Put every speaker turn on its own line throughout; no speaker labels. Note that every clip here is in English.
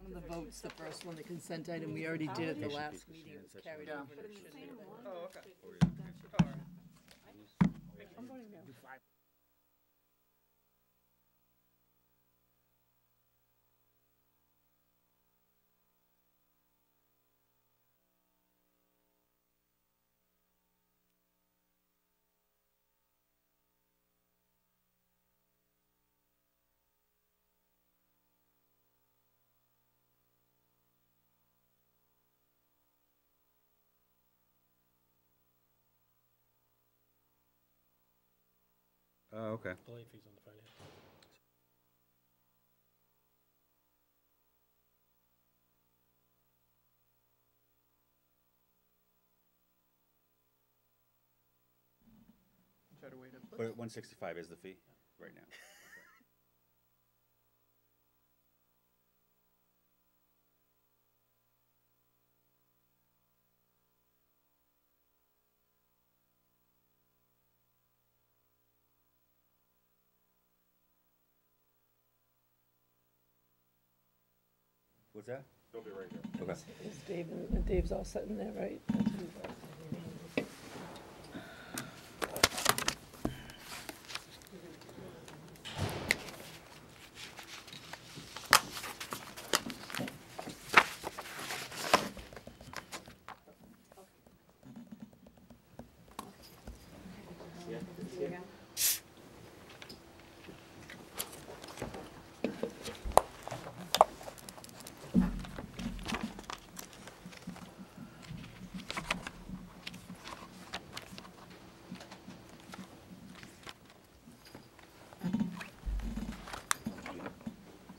One of the votes, the first one, the consent item, we already did at the last meeting, it was carried over, and it shouldn't have been.
Oh, okay. All right.
I'm voting no.
Oh, okay.
The late fees on the finance.
Try to wait up.
But 165 is the fee right now. What's that?
They'll be right here.
Okay.
Is Dave's all set in there, right?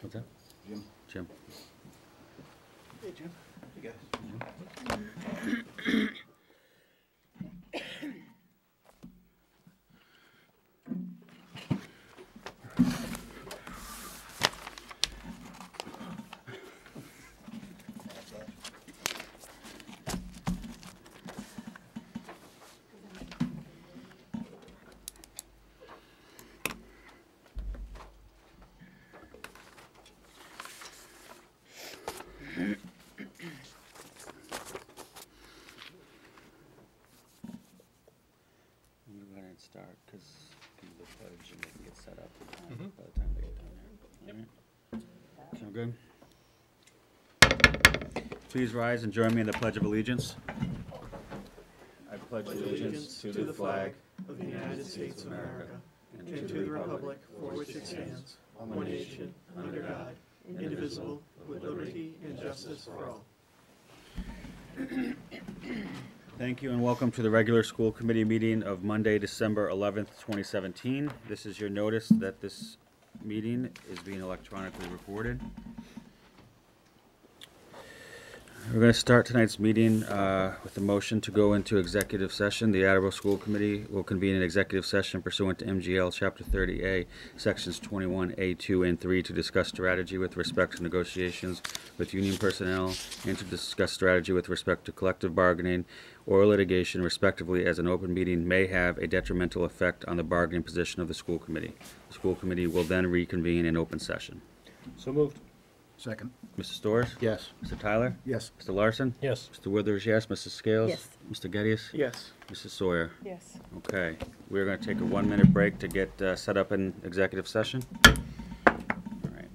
What's that?
Jim.
Jim.
Hey, Jim. Hey, guys.
I'm gonna go ahead and start because the pledge and they can get set up by the time they get down there. All right. Sound good? Please rise and join me in the Pledge of Allegiance. I pledge allegiance to the flag
of the United States of America and to the republic for which it stands, one nation, under God, indivisible, with liberty and justice for all.
Thank you and welcome to the regular school committee meeting of Monday, December 11th, 2017. This is your notice that this meeting is being electronically recorded. We're going to start tonight's meeting with a motion to go into executive session. The Attleboro School Committee will convene an executive session pursuant to MGL Chapter 30A, Sections 21A, 2, and 3 to discuss strategy with respect to negotiations with union personnel and to discuss strategy with respect to collective bargaining or litigation, respectively, as an open meeting may have a detrimental effect on the bargaining position of the school committee. The school committee will then reconvene in open session.
So moved.
Second.
Mr. Storrs?
Yes.
Mr. Tyler?
Yes.
Mr. Larson?
Yes.
Mr. Withers, yes. Mrs. Scales?
Yes.
Mr. Geddes?
Yes.
Mrs. Sawyer?
Yes.
Okay, we're going to take a 1-minute break to get set up in executive session. All right.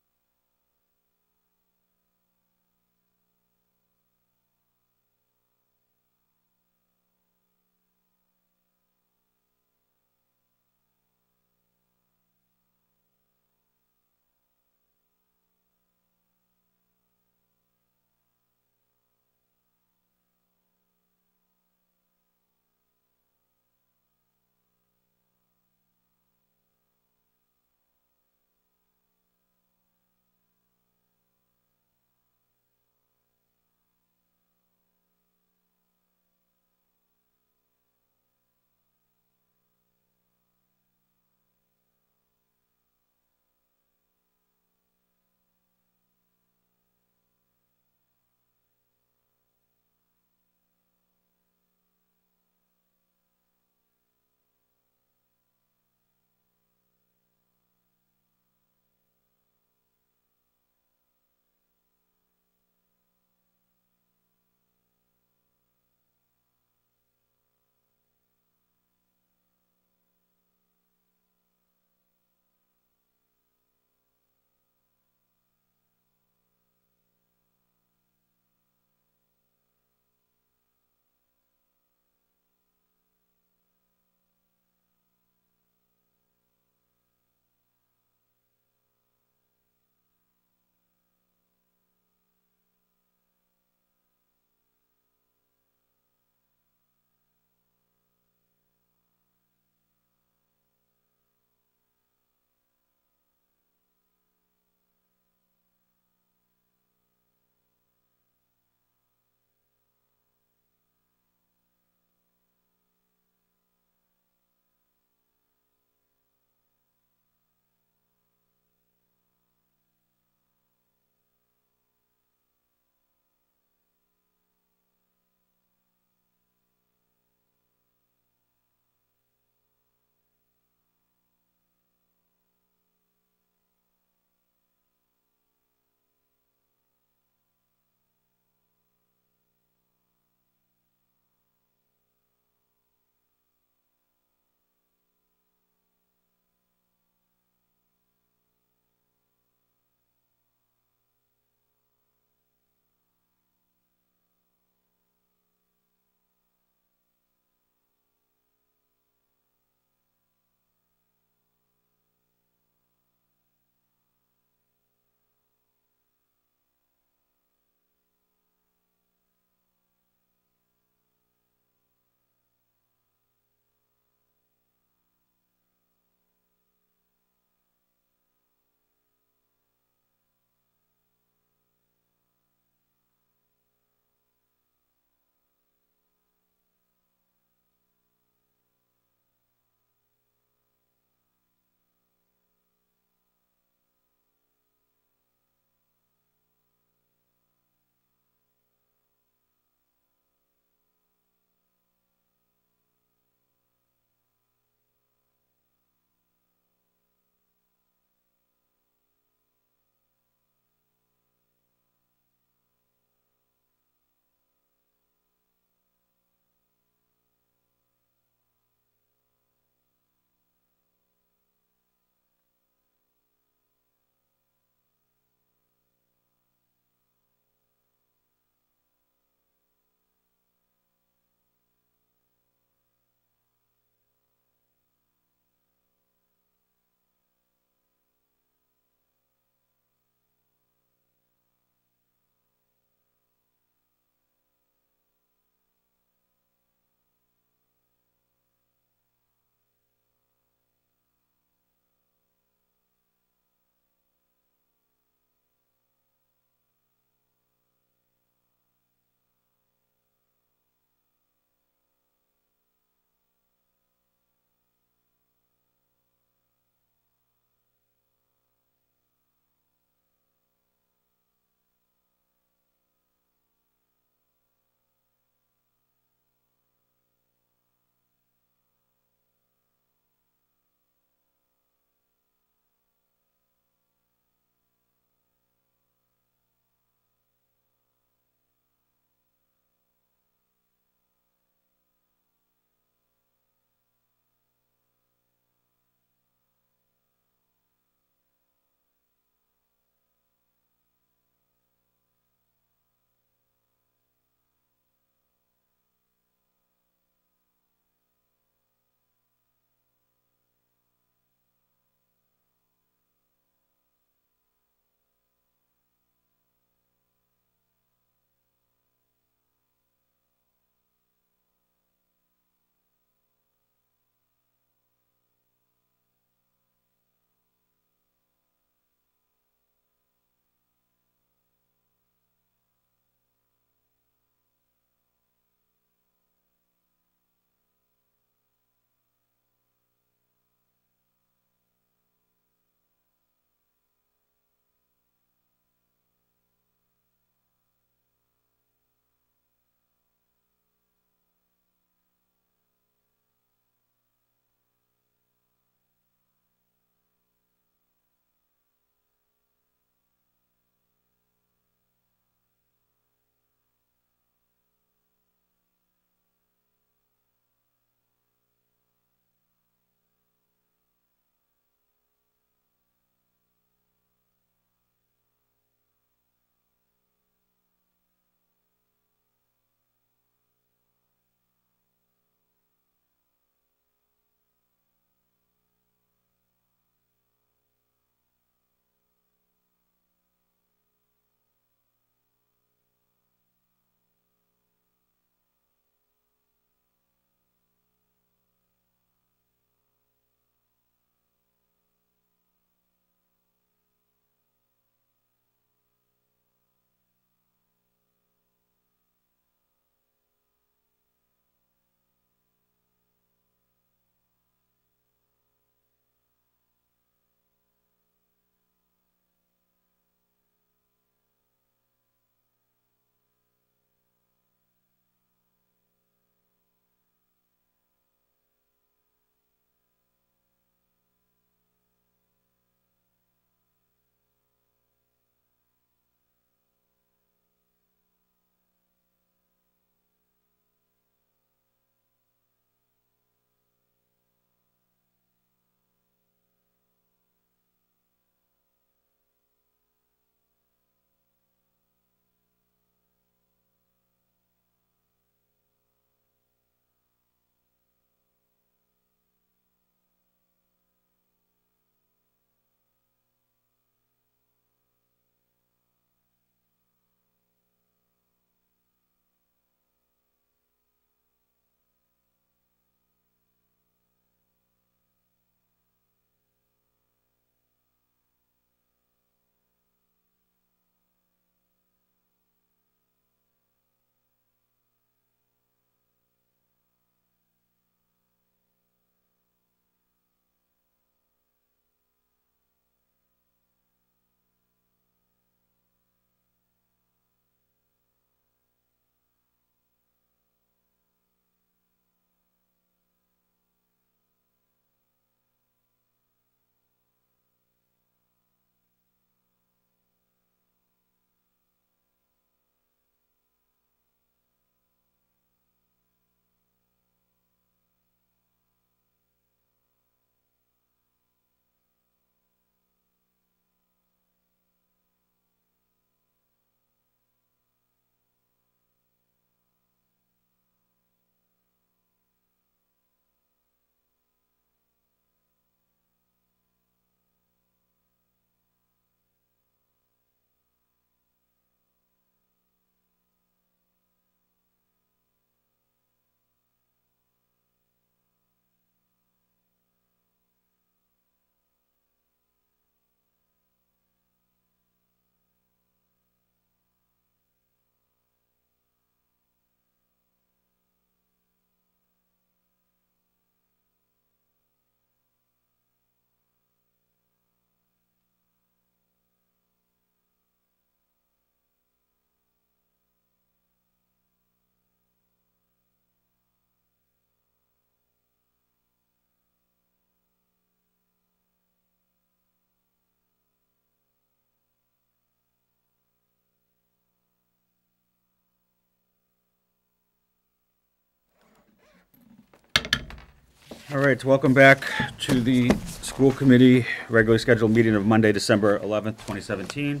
All right, welcome back to the school committee regularly scheduled meeting of Monday, December 11th, 2017.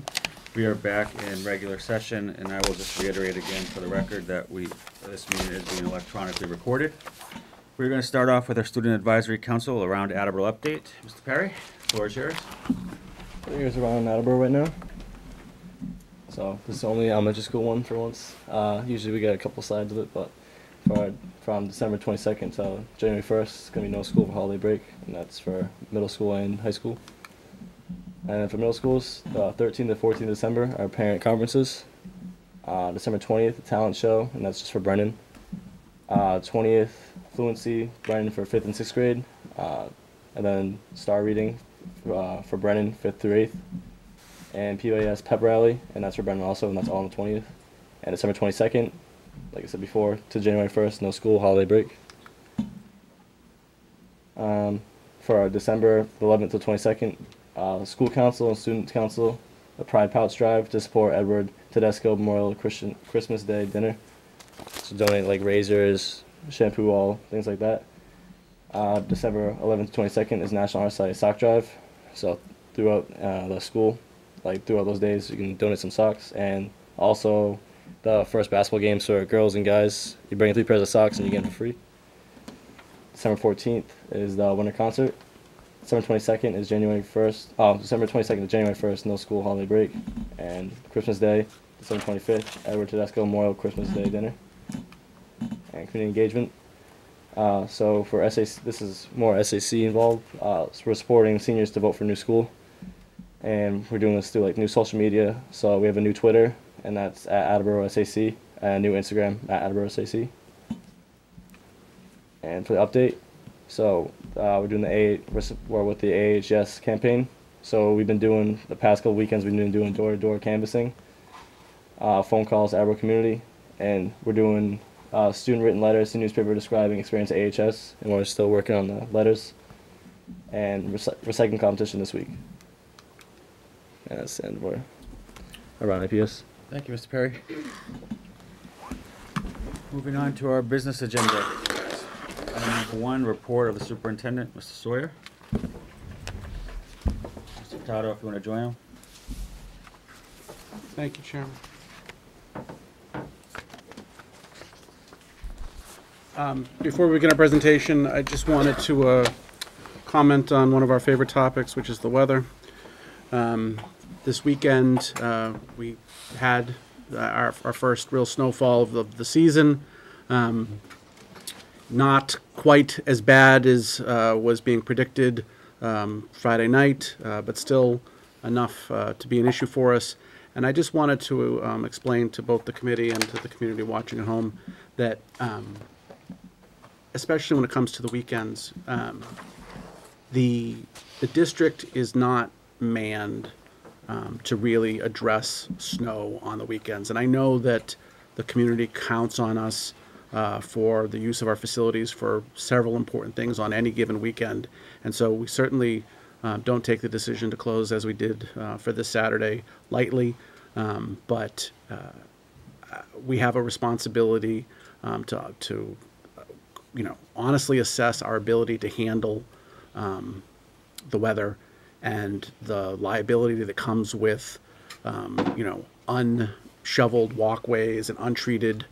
We are back in regular session, and I will just reiterate again for the record that this meeting is being electronically recorded. We're going to start off with our Student Advisory Council around Attleboro update. Mr. Perry, floor is yours.
Here's around Attleboro right now. So this is only elementary school one for once. Usually we get a couple sides of it, but from December 22nd to January 1st, it's going to be no school for holiday break, and that's for middle school and high school. And then for middle schools, 13th to 14th December are parent conferences. December 20th, the talent show, and that's just for Brennan. 20th, fluency, Brennan for 5th and 6th grade. And then star reading for Brennan, 5th through 8th. And PYS pep rally, and that's for Brennan also, and that's all on the 20th. And December 22nd, like I said before, to January 1st, no school, holiday break. For our December 11th to 22nd, school council and student council, a Pride Pouch Drive to support Edward Tedesco Memorial Christmas Day dinner. So donate like razors, shampoo, all things like that. December 11th to 22nd is National Art Society Sock Drive. So throughout the school, like throughout those days, you can donate some socks. And also the first basketball games for girls and guys, you bring 3 pairs of socks and you get them for free. December 14th is the winter concert. December 22nd is January 1st. December 22nd is January 1st, no school, holiday break. And Christmas Day, December 25th, Edward Tedesco Memorial Christmas Day dinner. And community engagement. So for SAC, this is more SAC involved. So we're supporting seniors to vote for new school. And we're doing this through like new social media. So we have a new Twitter, and that's at Attleboro SAC, and a new Instagram at Attleboro SAC. And for the update, so we're doing we're with the AHS campaign. So we've been doing, the past couple weekends, we've been doing door-to-door canvassing, phone calls to Attleboro community, and we're doing student written letters to newspaper describing experience at AHS, and we're still working on the letters, and recycling competition this week. And that's the end of our around APS.
Thank you, Mr. Perry. Moving on to our business agenda. Item number 1, report of the superintendent, Mr. Sawyer. Mr. Tato, if you want to join him.
Thank you, Chairman. Before we begin our presentation, I just wanted to comment on one of our favorite topics, which is the weather. This weekend, we had our first real snowfall of the season. Not quite as bad as was being predicted Friday night, but still enough to be an issue for us. And I just wanted to explain to both the committee and to the community watching at home that, especially when it comes to the weekends, the district is not manned to really address snow on the weekends. And I know that the community counts on us for the use of our facilities for several important things on any given weekend. And so we certainly don't take the decision to close as we did for this Saturday lightly, but we have a responsibility to honestly assess our ability to handle the weather and the liability that comes with, unshoveled walkways and untreated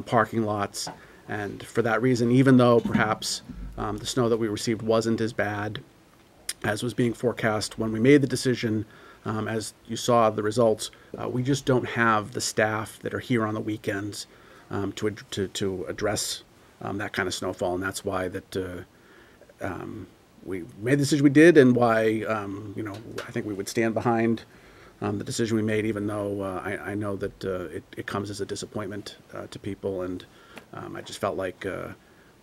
parking lots. And for that reason, even though perhaps the snow that we received wasn't as bad as was being forecast when we made the decision, as you saw the results, we just don't have the staff that are here on the weekends to address that kind of snowfall. And that's why that we made the decision we did, and why I think we would stand behind the decision we made, even though I know that it comes as a disappointment to people, and I just felt like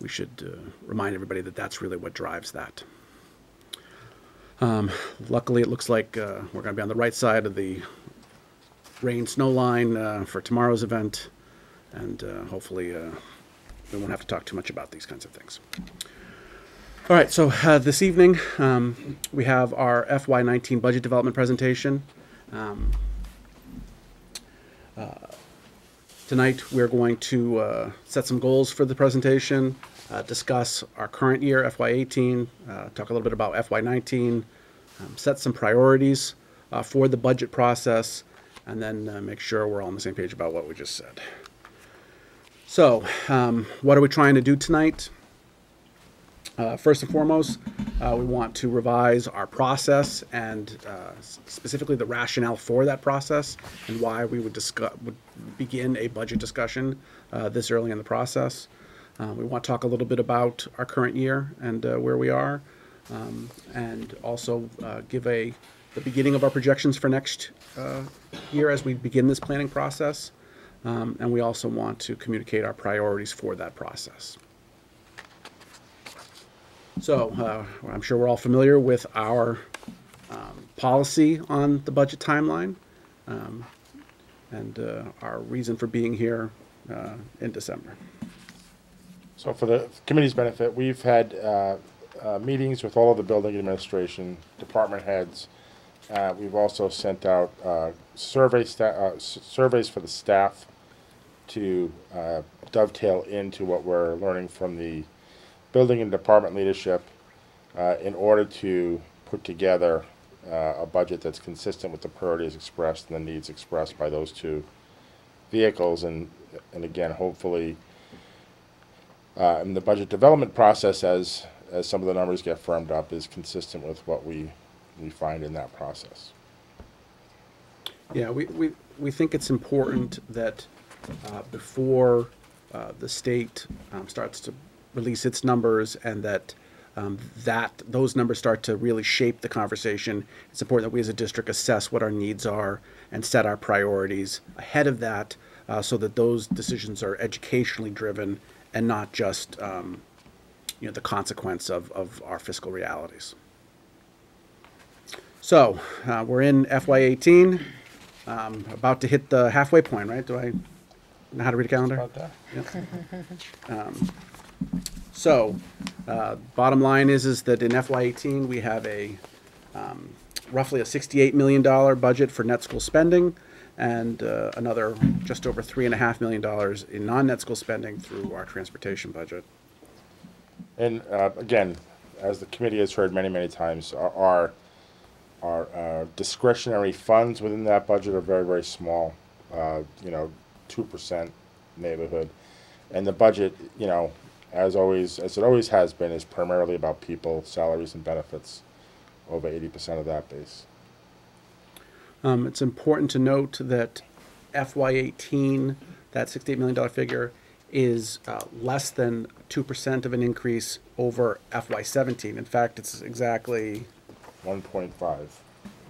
we should remind everybody that that's really what drives that. Luckily, it looks like we're going to be on the right side of the rain-snow line for tomorrow's event, and hopefully we won't have to talk too much about these kinds of things. All right, so this evening we have our FY19 budget development presentation. Tonight we're going to set some goals for the presentation, discuss our current year, FY18, talk a little bit about FY19, set some priorities for the budget process, and then make sure we're all on the same page about what we just said. So, what are we trying to do tonight? First and foremost, we want to revise our process and specifically the rationale for that process and why we would begin a budget discussion this early in the process. We want to talk a little bit about our current year and where we are, and also give the beginning of our projections for next year as we begin this planning process. And we also want to communicate our priorities for that process. So I'm sure we're all familiar with our policy on the budget timeline and our reason for being here in December.
So for the committee's benefit, we've had meetings with all of the building administration, department heads. We've also sent out surveys for the staff to dovetail into what we're learning from the building and department leadership in order to put together a budget that's consistent with the priorities expressed and the needs expressed by those two vehicles. And again, hopefully, in the budget development process, as some of the numbers get firmed up, is consistent with what we find in that process.
Yeah, we think it's important that before the state starts to release its numbers and that those numbers start to really shape the conversation, it's important that we as a district assess what our needs are and set our priorities ahead of that so that those decisions are educationally driven and not just the consequence of our fiscal realities. So we're in FY18, about to hit the halfway point, right? Do I know how to read a calendar?
About that.
Yep. So, bottom line is that in FY18 we have a roughly a $68 million budget for net school spending, and another just over $3.5 million in non-net school spending through our transportation budget.
And again, as the committee has heard many, many times, our discretionary funds within that budget are very, very small. 2% neighborhood, and the budget, as it always has been, is primarily about people, salaries, and benefits. Over 80% of that base.
It's important to note that FY18, that $68 million figure, is less than 2% of an increase over FY17. In fact, it's exactly
1.5.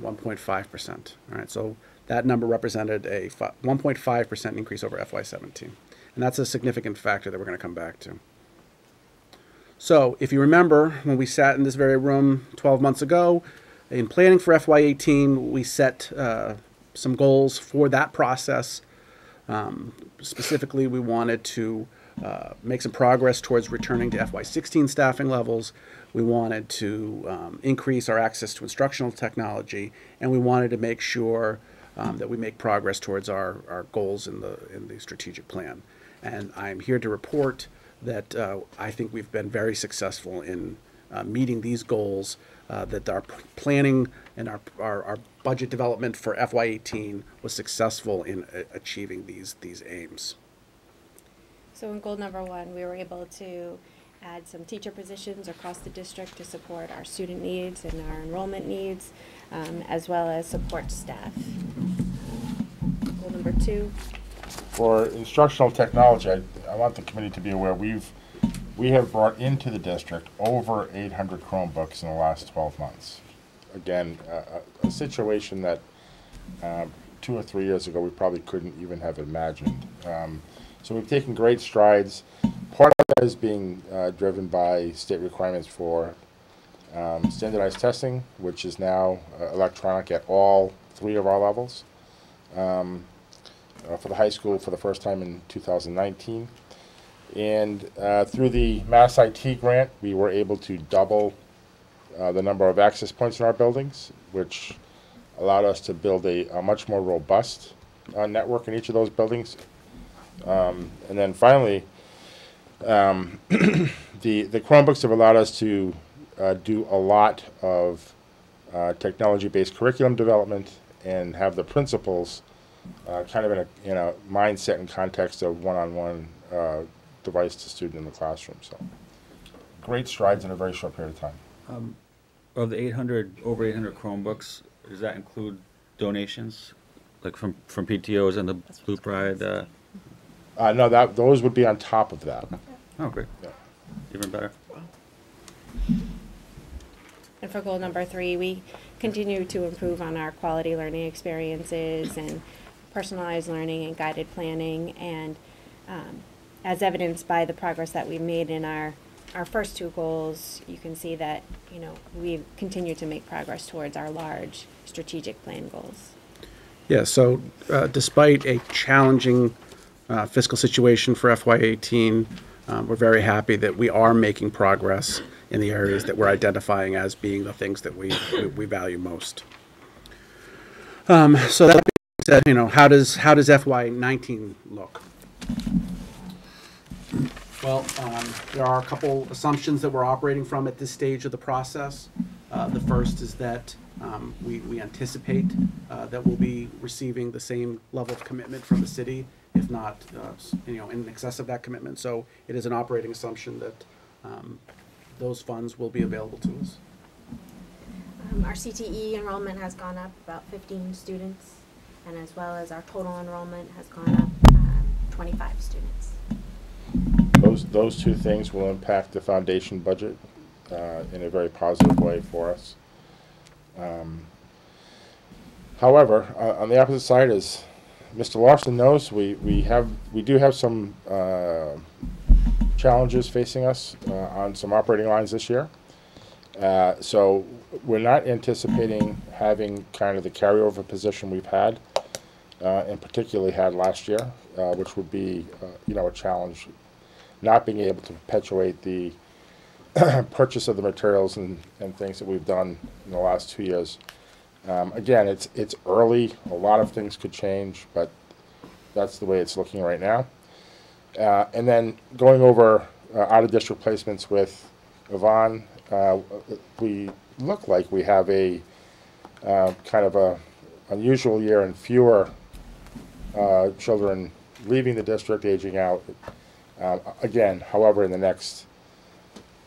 1.5%. All right, so that number represented a 1.5% increase over FY17. And that's a significant factor that we're going to come back to. So if you remember, when we sat in this very room 12 months ago, in planning for FY18, we set some goals for that process. Specifically, we wanted to make some progress towards returning to FY16 staffing levels. We wanted to increase our access to instructional technology, and we wanted to make sure that we make progress towards our goals in the strategic plan. And I'm here to report that I think we've been very successful in meeting these goals, that our planning and our budget development for FY18 was successful in achieving these aims.
So in goal number 1, we were able to add some teacher positions across the district to support our student needs and our enrollment needs, as well as support staff. Goal number 2.
For instructional technology, I want the committee to be aware we have brought into the district over 800 Chromebooks in the last 12 months. Again, a situation that 2 or 3 years ago we probably couldn't even have imagined. So we've taken great strides. Part of that is being driven by state requirements for standardized testing, which is now electronic at all 3 of our levels. For the high school for the first time in 2019. And through the Mass IT grant, we were able to double the number of access points in our buildings, which allowed us to build a much more robust network in each of those buildings. And then finally, The Chromebooks have allowed us to do a lot of technology-based curriculum development and have the principals kind of in a mindset and context of one-on-one device to student in the classroom. So great strides in a very short period of time.
Of the over 800 Chromebooks, does that include donations, like from PTOs and the Blue Pride?
No, those would be on top of that.
Oh, great.
Yeah.
Even better.
And for goal number 3, we continue to improve on our quality learning experiences and personalized learning and guided planning. And as evidenced by the progress that we've made in our first 2 goals, you can see that, we've continued to make progress towards our large strategic plan goals.
Yeah, so despite a challenging fiscal situation for FY18, we're very happy that we are making progress in the areas that we're identifying as being the things that we value most. So that being said, how does FY19 look? Well, there are a couple assumptions that we're operating from at this stage of the process. The first is that we anticipate that we'll be receiving the same level of commitment from the city, if not, in excess of that commitment. So it is an operating assumption that those funds will be available to us.
Our CTE enrollment has gone up about 15 students, and as well as our total enrollment has gone up 25 students.
Those 2 things will impact the foundation budget in a very positive way for us. However, on the opposite side, as Mr. Larson knows, we do have some challenges facing us on some operating lines this year. So we're not anticipating having kind of the carryover position we've had, and particularly had last year, which would be a challenge. Not being able to perpetuate the purchase of the materials and things that we've done in the last 2 years. Again, it's early. A lot of things could change, but that's the way it's looking right now. And then going over out-of-district placements with Yvonne, we look like we have a kind of a unusual year and fewer children leaving the district, aging out. Again, however, in the next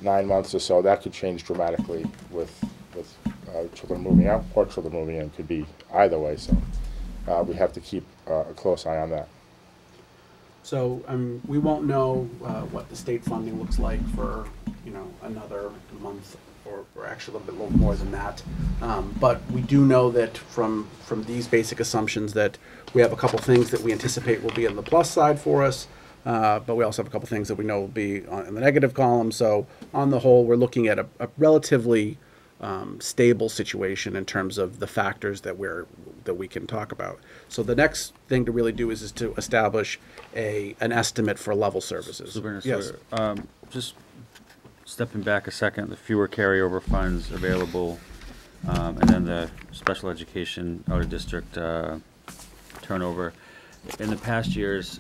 9 months or so, that could change dramatically with children moving out or children moving in. Could be either way, so we have to keep a close eye on that.
So we won't know what the state funding looks like for another month or actually a little bit more than that. But we do know that from these basic assumptions that we have a couple things that we anticipate will be on the plus side for us. But we also have a couple things that we know will be in the negative column. So on the whole, we're looking at a relatively stable situation in terms of the factors that we can talk about. So the next thing to really do is to establish an estimate for level services. Yes.
Just stepping back a second, the fewer carryover funds available, and then the special education out-of-district turnover. In the past years,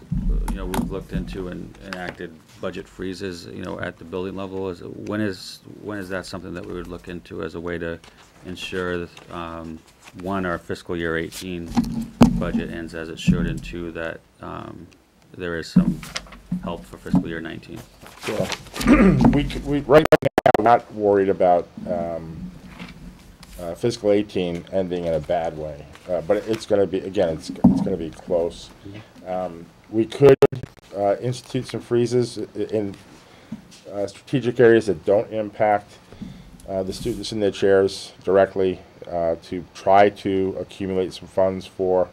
we've looked into and enacted budget freezes, at the building level. When is that something that we would look into as a way to ensure that, one, our fiscal year 18 budget ends as it should, and 2, that there is some help for fiscal year 19?
Yeah. we right now we're not worried about fiscal 18 ending in a bad way. But it's going to be, again, it's going to be close. We could institute some freezes in strategic areas that don't impact the students in their chairs directly to try to accumulate some funds for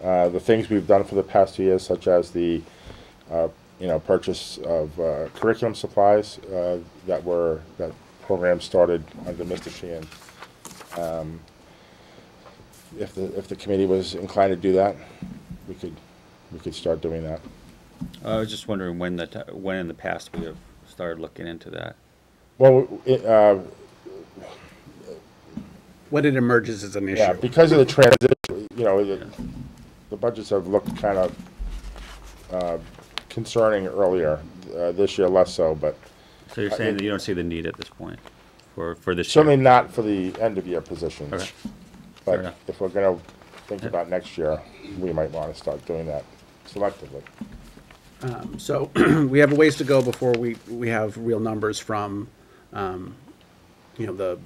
the things we've done for the past 2 years, such as the purchase of curriculum supplies that program started under Mr. Sheehan. If the committee was inclined to do that, we could start doing that.
I was just wondering when in the past we have started looking into that.
Well,
when it emerges as an issue.
Yeah, because of the transition, the budgets have looked kind of concerning earlier. this year less so, but
So you're saying that you don't see the need at this point for this
certainly
year?
not for the end of year positions.
Okay. Fair
But
enough.
if we're gonna think about next year, we might wanna start doing that selectively.
So we have a ways to go before we have real numbers from, you know, the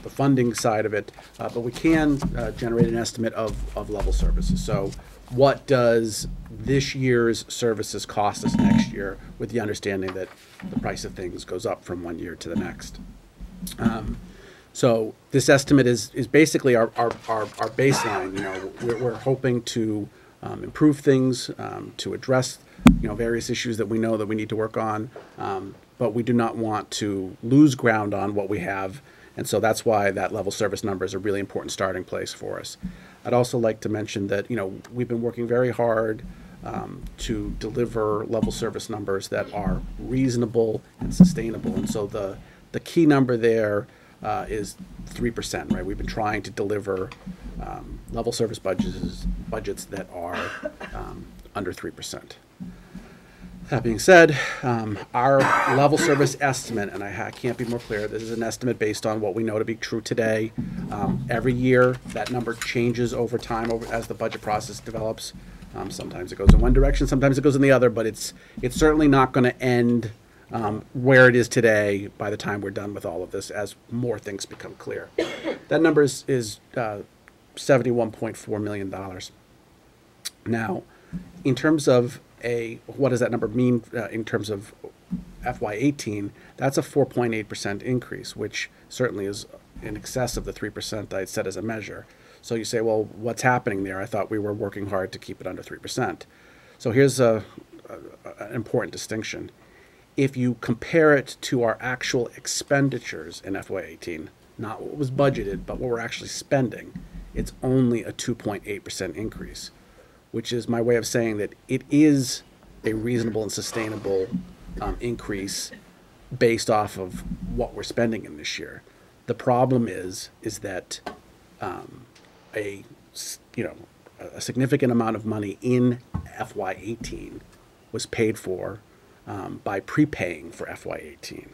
funding side of it, but we can generate an estimate of level services. So what does this year's services cost us next year, with the understanding that the price of things goes up from one year to the next? So this estimate is basically our baseline. You know, we're hoping to improve things, to address, you know, various issues that we know that we need to work on, but we do not want to lose ground on what we have, and so that's why that level service number is a really important starting place for us. I'd also like to mention that, you know, we've been working very hard to deliver level service numbers that are reasonable and sustainable, and so the key number there is 3%, right? We've been trying to deliver level service budgets that are under 3%. That being said, our level service estimate, and I can't be more clear, this is an estimate based on what we know to be true today. Every year, that number changes over time as the budget process develops. Sometimes it goes in one direction, sometimes it goes in the other, but it's certainly not going to end where it is today by the time we're done with all of this, as more things become clear. That number is $71.4 million. Now, in terms of what does that number mean in terms of FY18? That's a 4.8% increase, which certainly is in excess of the 3% I had set as a measure. So you say, well, what's happening there? I thought we were working hard to keep it under 3%. So here's an important distinction. If you compare it to our actual expenditures in FY18, not what was budgeted, but what we're actually spending, it's only a 2.8% increase, which is my way of saying that it is a reasonable and sustainable increase based off of what we're spending in this year. The problem is that a significant amount of money in FY18 was paid for by prepaying for FY18.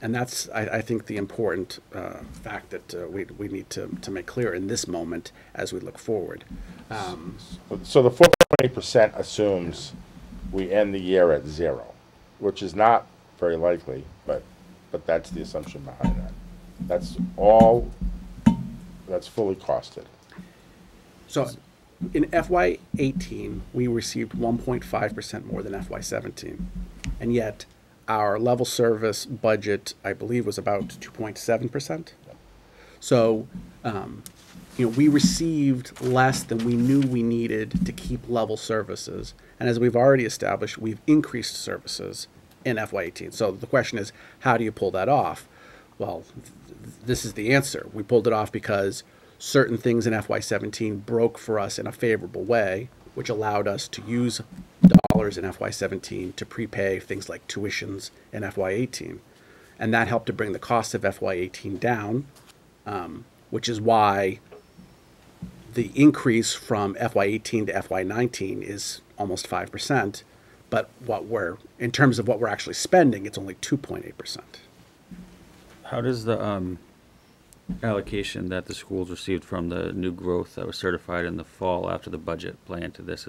And that's, I think, the important fact that we need to make clear in this moment as we look forward.
So the 4.8% assumes we end the year at 0, which is not very likely, but that's the assumption behind that. That's fully costed.
So in FY18, we received 1.5% more than FY17, and yet our level service budget, I believe, was about 2.7%. So, we received less than we knew we needed to keep level services. And as we've already established, we've increased services in FY18. So the question is, how do you pull that off? Well, this is the answer. We pulled it off because certain things in FY17 broke for us in a favorable way, which allowed us to use dollars in FY17 to prepay things like tuitions in FY18. And that helped to bring the cost of FY18 down, which is why the increase from FY18 to FY19 is almost 5%. But in terms of what we're actually spending, it's only 2.8%.
How does the allocation that the schools received from the new growth that was certified in the fall after the budget play into this?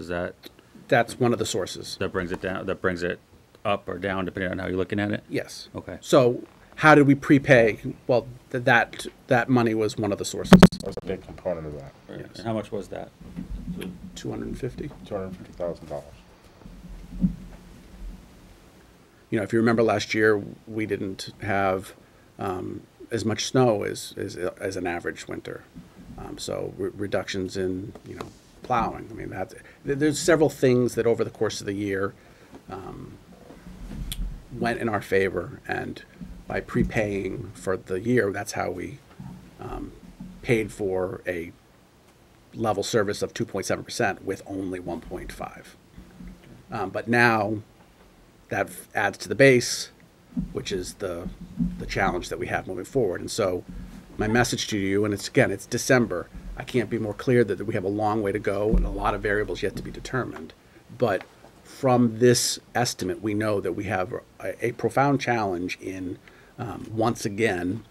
That's one of the sources.
That brings it down, that brings it up or down depending on how you're looking at it?
Yes.
Okay.
So how did we prepay? Well, that money was one of the sources.
That's a big component of that.
Right.
Yes.
And how much was that?
250.
$250,000.
If you remember last year, we didn't have as much snow as an average winter. So reductions in plowing. I mean, there's several things that over the course of the year went in our favor, and by prepaying for the year, that's how we paid for a level service of 2.7% with only 1.5. But now that adds to the base, which is the challenge that we have moving forward. And so my message to you, and it's December, I can't be more clear that we have a long way to go and a lot of variables yet to be determined. But from this estimate, we know that we have a profound challenge in, once again,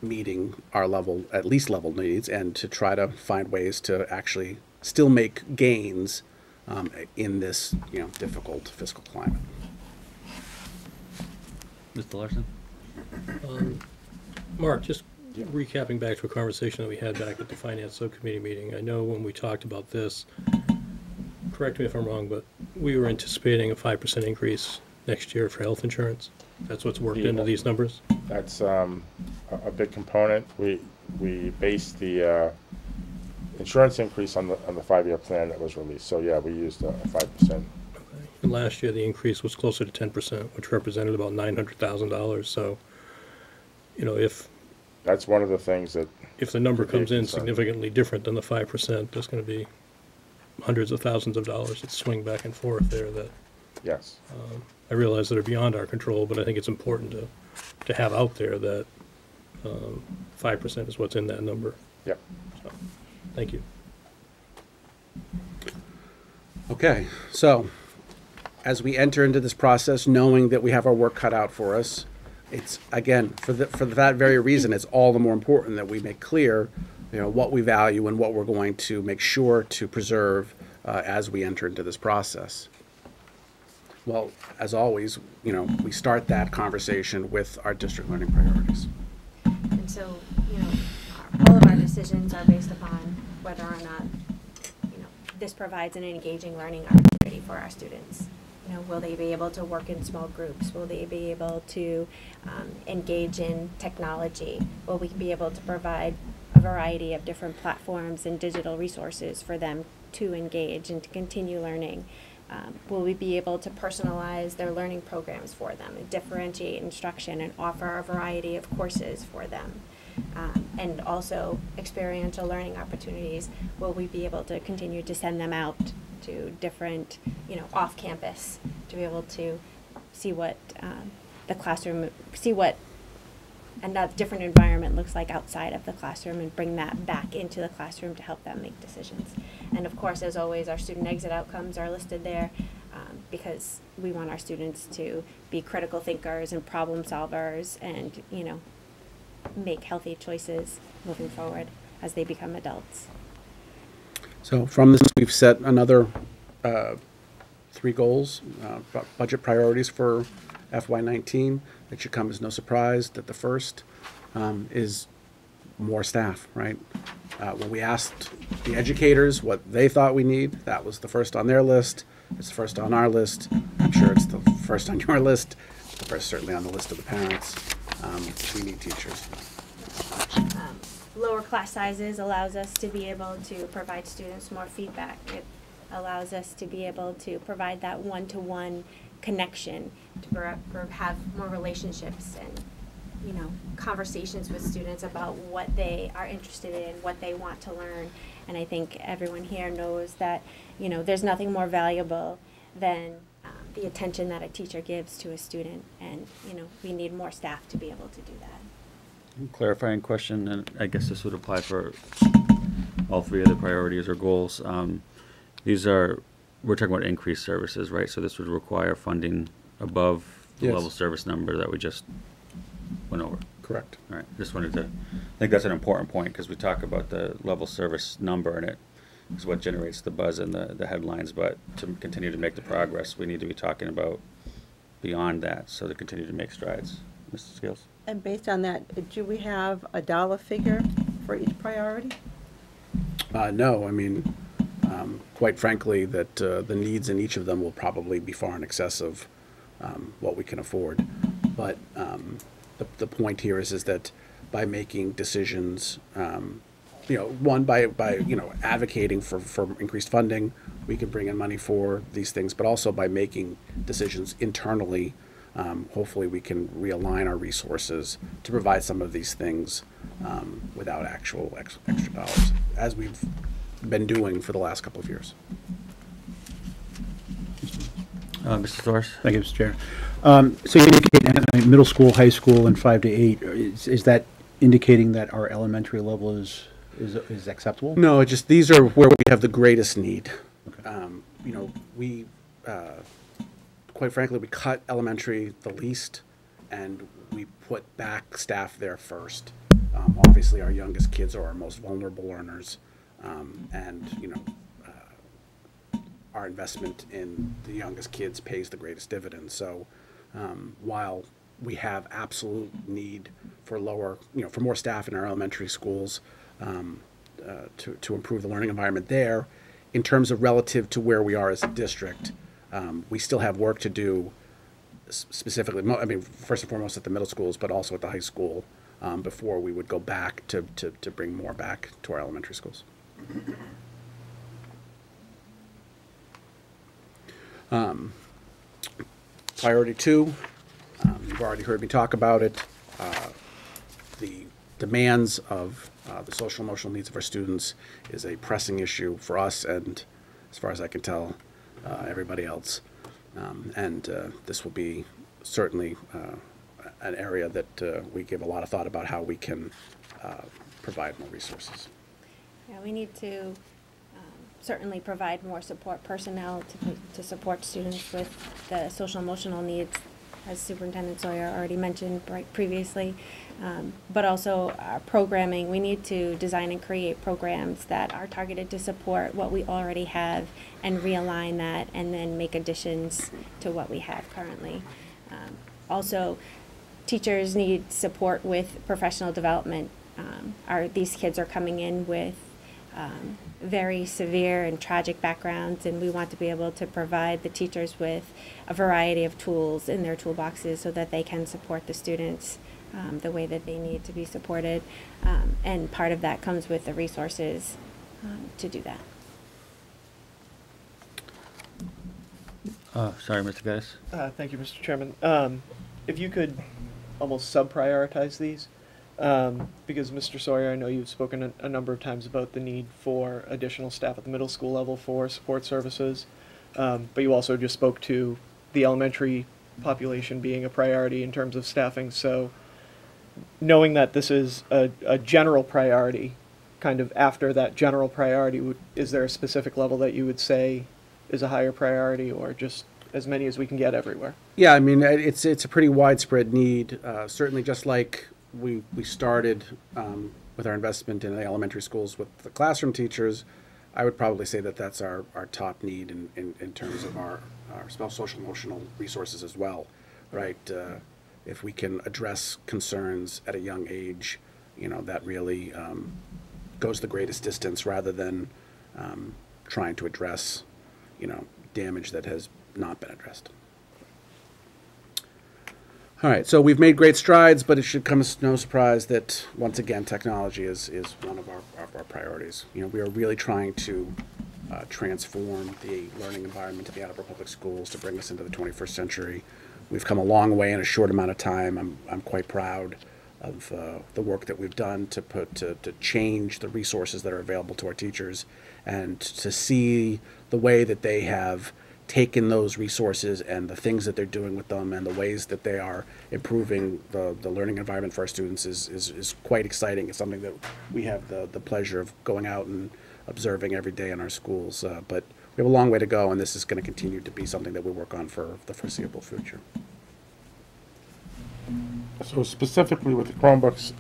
meeting our level, at least level needs, and to try to find ways to actually still make gains in this, difficult fiscal climate.
Mr. Larson?
Mark, just recapping back to a conversation that we had back at the Finance Subcommittee meeting. I know when we talked about this, correct me if I'm wrong, but we were anticipating a 5% increase next year for health insurance. That's what's worked into these numbers?
That's a big component. We based the insurance increase on the 5-year plan that was released. So yeah, we used a 5%.
Okay. And last year, the increase was closer to 10%, which represented about $900,000. So, if
That's one of the things that.
if the number
could be a
comes in
concern.
significantly different than the 5%, there's going to be hundreds of thousands of dollars that swing back and forth there that
Yes.
I realize that are beyond our control, but I think it's important to have out there that 5% is what's in that number.
Yep.
So, thank you.
Okay, so as we enter into this process, knowing that we have our work cut out for us, it's, again, for that very reason, it's all the more important that we make clear, what we value and what we're going to make sure to preserve as we enter into this process. Well, as always, we start that conversation with our district learning priorities.
And so, all of our decisions are based upon whether or not, this provides an engaging learning opportunity for our students. Will they be able to work in small groups? Will they be able to engage in technology? Will we be able to provide a variety of different platforms and digital resources for them to engage and to continue learning? Will we be able to personalize their learning programs for them and differentiate instruction and offer a variety of courses for them? And also experiential learning opportunities. Will we be able to continue to send them out to different, off campus to be able to see what the classroom, see what another different environment looks like outside of the classroom and bring that back into the classroom to help them make decisions. And of course, as always, our student exit outcomes are listed there because we want our students to be critical thinkers and problem solvers and, make healthy choices moving forward as they become adults.
So from this, we've set another 3 goals, budget priorities for FY19. It should come as no surprise that the first is more staff, right? When we asked the educators what they thought we need, that was the first on their list. It's the first on our list. I'm sure it's the first on your list. It's the first certainly on the list of the parents. We need teachers.
Lower class sizes allows us to be able to provide students more feedback. It allows us to be able to provide that one-to-one connection, to have more relationships and, conversations with students about what they are interested in, what they want to learn. And I think everyone here knows that, there's nothing more valuable than the attention that a teacher gives to a student. And, we need more staff to be able to do that.
Clarifying question, and I guess this would apply for all 3 of the priorities or goals. We're talking about increased services, right? So this would require funding above the
Yes.
level service number that we just went over.
Correct.
All right, just wanted to, I think that's an important point because we talk about the level service number and it is what generates the buzz and the headlines, but to continue to make the progress, we need to be talking about beyond that, so to continue to make strides. Mrs. Scales?
And based on that, do we have a dollar figure for each priority?
No, I mean, quite frankly, that the needs in each of them will probably be far in excess of what we can afford. But the point here is that by making decisions, one, by advocating for increased funding, we can bring in money for these things, but also by making decisions internally, hopefully we can realign our resources to provide some of these things without actual extra dollars, as we've been doing for the last couple of years.
Mr. Thorse?
Thank you, Mr. Chair. So you indicate middle school, high school, and 5 to 8. Is that indicating that our elementary level is acceptable?
No, these are where we have the greatest need.
Okay.
We quite frankly, we cut elementary the least, and we put back staff there first. Obviously, our youngest kids are our most vulnerable learners, and our investment in the youngest kids pays the greatest dividends. So, while we have absolute need for for more staff in our elementary schools to improve the learning environment there, in terms of relative to where we are as a district, we still have work to do. Specifically, first and foremost at the middle schools, but also at the high school, before we would go back to bring more back to our elementary schools. Priority 2, you've already heard me talk about it. The demands of the social and emotional needs of our students is a pressing issue for us and, as far as I can tell, everybody else. This will be certainly an area that we give a lot of thought about how we can provide more resources.
Yeah, we need to certainly provide more support personnel to support students with the social emotional needs, as Superintendent Sawyer already mentioned previously. But also our programming, we need to design and create programs that are targeted to support what we already have and realign that and then make additions to what we have currently. Also, teachers need support with professional development. These kids are coming in with very severe and tragic backgrounds, and we want to be able to provide the teachers with a variety of tools in their toolboxes so that they can support the students the way that they need to be supported. And part of that comes with the resources to do that.
Sorry, Mr. Geis.
Thank you, Mr. Chairman. If you could almost sub-prioritize these, because Mr. Sawyer, I know you've spoken a number of times about the need for additional staff at the middle school level for support services, but you also just spoke to the elementary population being a priority in terms of staffing. So knowing that this is a general priority, kind of after that general priority, is there a specific level that you would say is a higher priority, or just as many as we can get everywhere?
Yeah, I mean, it's a pretty widespread need. Certainly, just like we started with our investment in the elementary schools with the classroom teachers, I would probably say that that's our top need in terms of our social emotional resources as well, right? If we can address concerns at a young age, that really goes the greatest distance rather than trying to address, damage that has not been addressed. All right, so we've made great strides, but it should come as no surprise that, once again, technology is one of our priorities. We are really trying to transform the learning environment of the Attleboro Public Schools to bring us into the 21st century. We've come a long way in a short amount of time. I'm quite proud of the work that we've done to change the resources that are available to our teachers and to see the way that they have taken those resources and the things that they're doing with them and the ways that they are improving the learning environment for our students is quite exciting. It's something that we have the pleasure of going out and observing every day in our schools. But we have a long way to go, and this is going to continue to be something that we work on for the foreseeable future.
So specifically with the Chromebooks,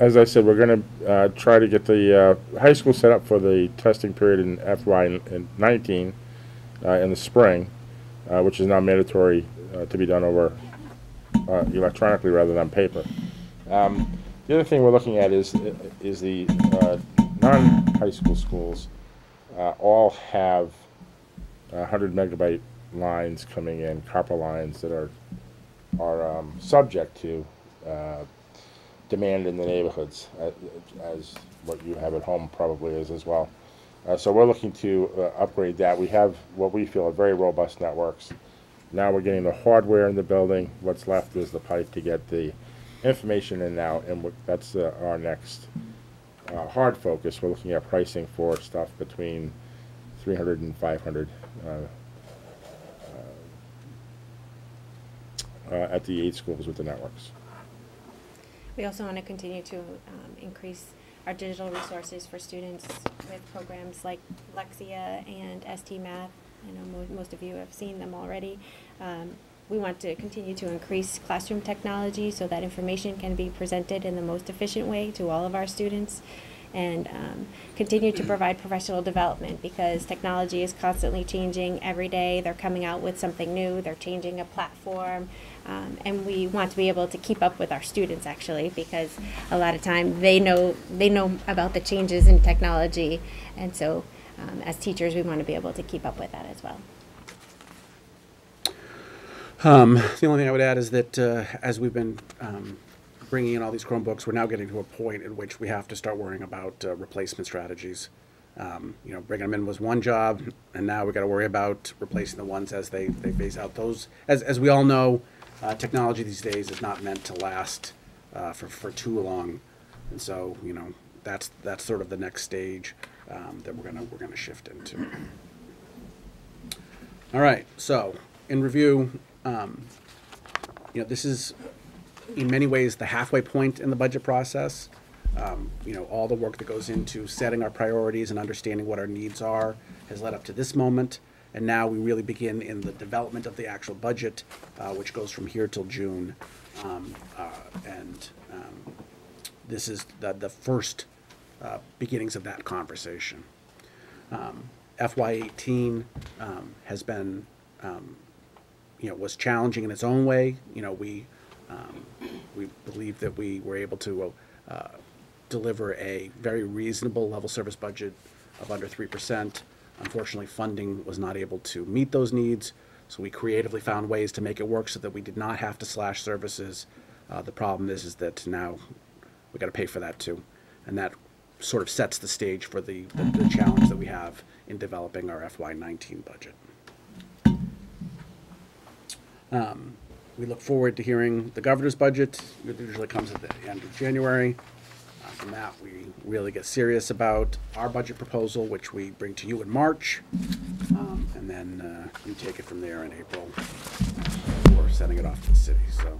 as I said, we're going to try to get the high school set up for the testing period in FY19 in the spring, which is now mandatory to be done over electronically rather than paper. The other thing we're looking at is the non-high school schools all have 100 megabyte lines coming in, copper lines that are subject to demand in the neighborhoods, as what you have at home probably is as well. So we're looking to upgrade that. We have what we feel are very robust networks. Now we're getting the hardware in the building. What's left is the pipe to get the information in now, and that's our next hard focus. We're looking at pricing for stuff between 300 and 500 at the 8 schools with the networks.
We also want to continue to increase our digital resources for students with programs like Lexia and ST Math. I know most of you have seen them already. We want to continue to increase classroom technology so that information can be presented in the most efficient way to all of our students, and continue to provide professional development, because technology is constantly changing every day. They're coming out with something new, they're changing a platform, and we want to be able to keep up with our students, actually, because a lot of time they know about the changes in technology, and so as teachers we want to be able to keep up with that as well.
The only thing I would add is that as we've been bringing in all these Chromebooks, we're now getting to a point in which we have to start worrying about replacement strategies. Bringing them in was one job, and now we've got to worry about replacing the ones as they phase out. Those, as we all know, technology these days is not meant to last for too long, and so that's sort of the next stage that we're gonna shift into. All right, so in review, this is in many ways the halfway point in the budget process. All the work that goes into setting our priorities and understanding what our needs are has led up to this moment, and now we really begin in the development of the actual budget, which goes from here till June, and this is the first beginnings of that conversation. FY18 has been was challenging in its own way. We believe that we were able to deliver a very reasonable level service budget of under 3%. Unfortunately, funding was not able to meet those needs, so we creatively found ways to make it work so that we did not have to slash services. The problem is that now we got to pay for that too, and that sort of sets the stage for the challenge that we have in developing our FY19 budget. We look forward to hearing the governor's budget. It usually comes at the end of January. From that, we really get serious about our budget proposal, which we bring to you in March, and then you take it from there in April for sending it off to the city. So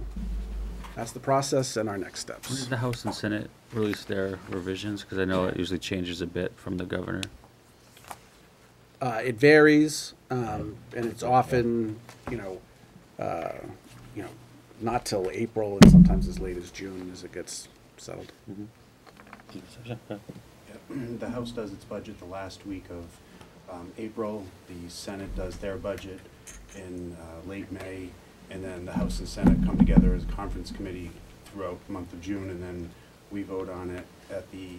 that's the process and our next steps.
When did the House and Senate release their revisions? Because I know it usually changes a bit from the governor.
It varies, and it's often, not till April, and sometimes as late as June as it gets settled.
Mm-hmm.
The House does its budget the last week of April. The Senate does their budget in late May, and then the House and Senate come together as a conference committee throughout the month of June, and then we vote on it at the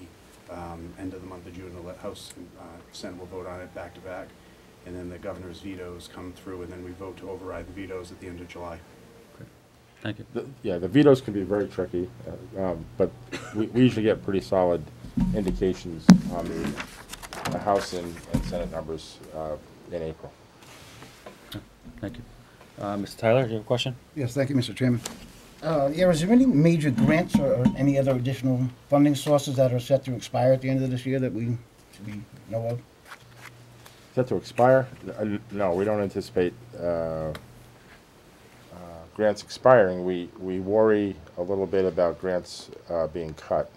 end of the month of June. The House and Senate will vote on it back to back, and then the governor's vetoes come through, and then we vote to override the vetoes at the end of July.
Thank you.
The vetoes can be very tricky, but we usually get pretty solid indications on the House and Senate numbers in April.
Thank you. Mr. Tyler, do you have a question?
Yes, thank you, Mr. Chairman. Is there any major grants or any other additional funding sources that are set to expire at the end of this year that we should be know of?
Set to expire? No, we don't anticipate grants expiring. We worry a little bit about grants being cut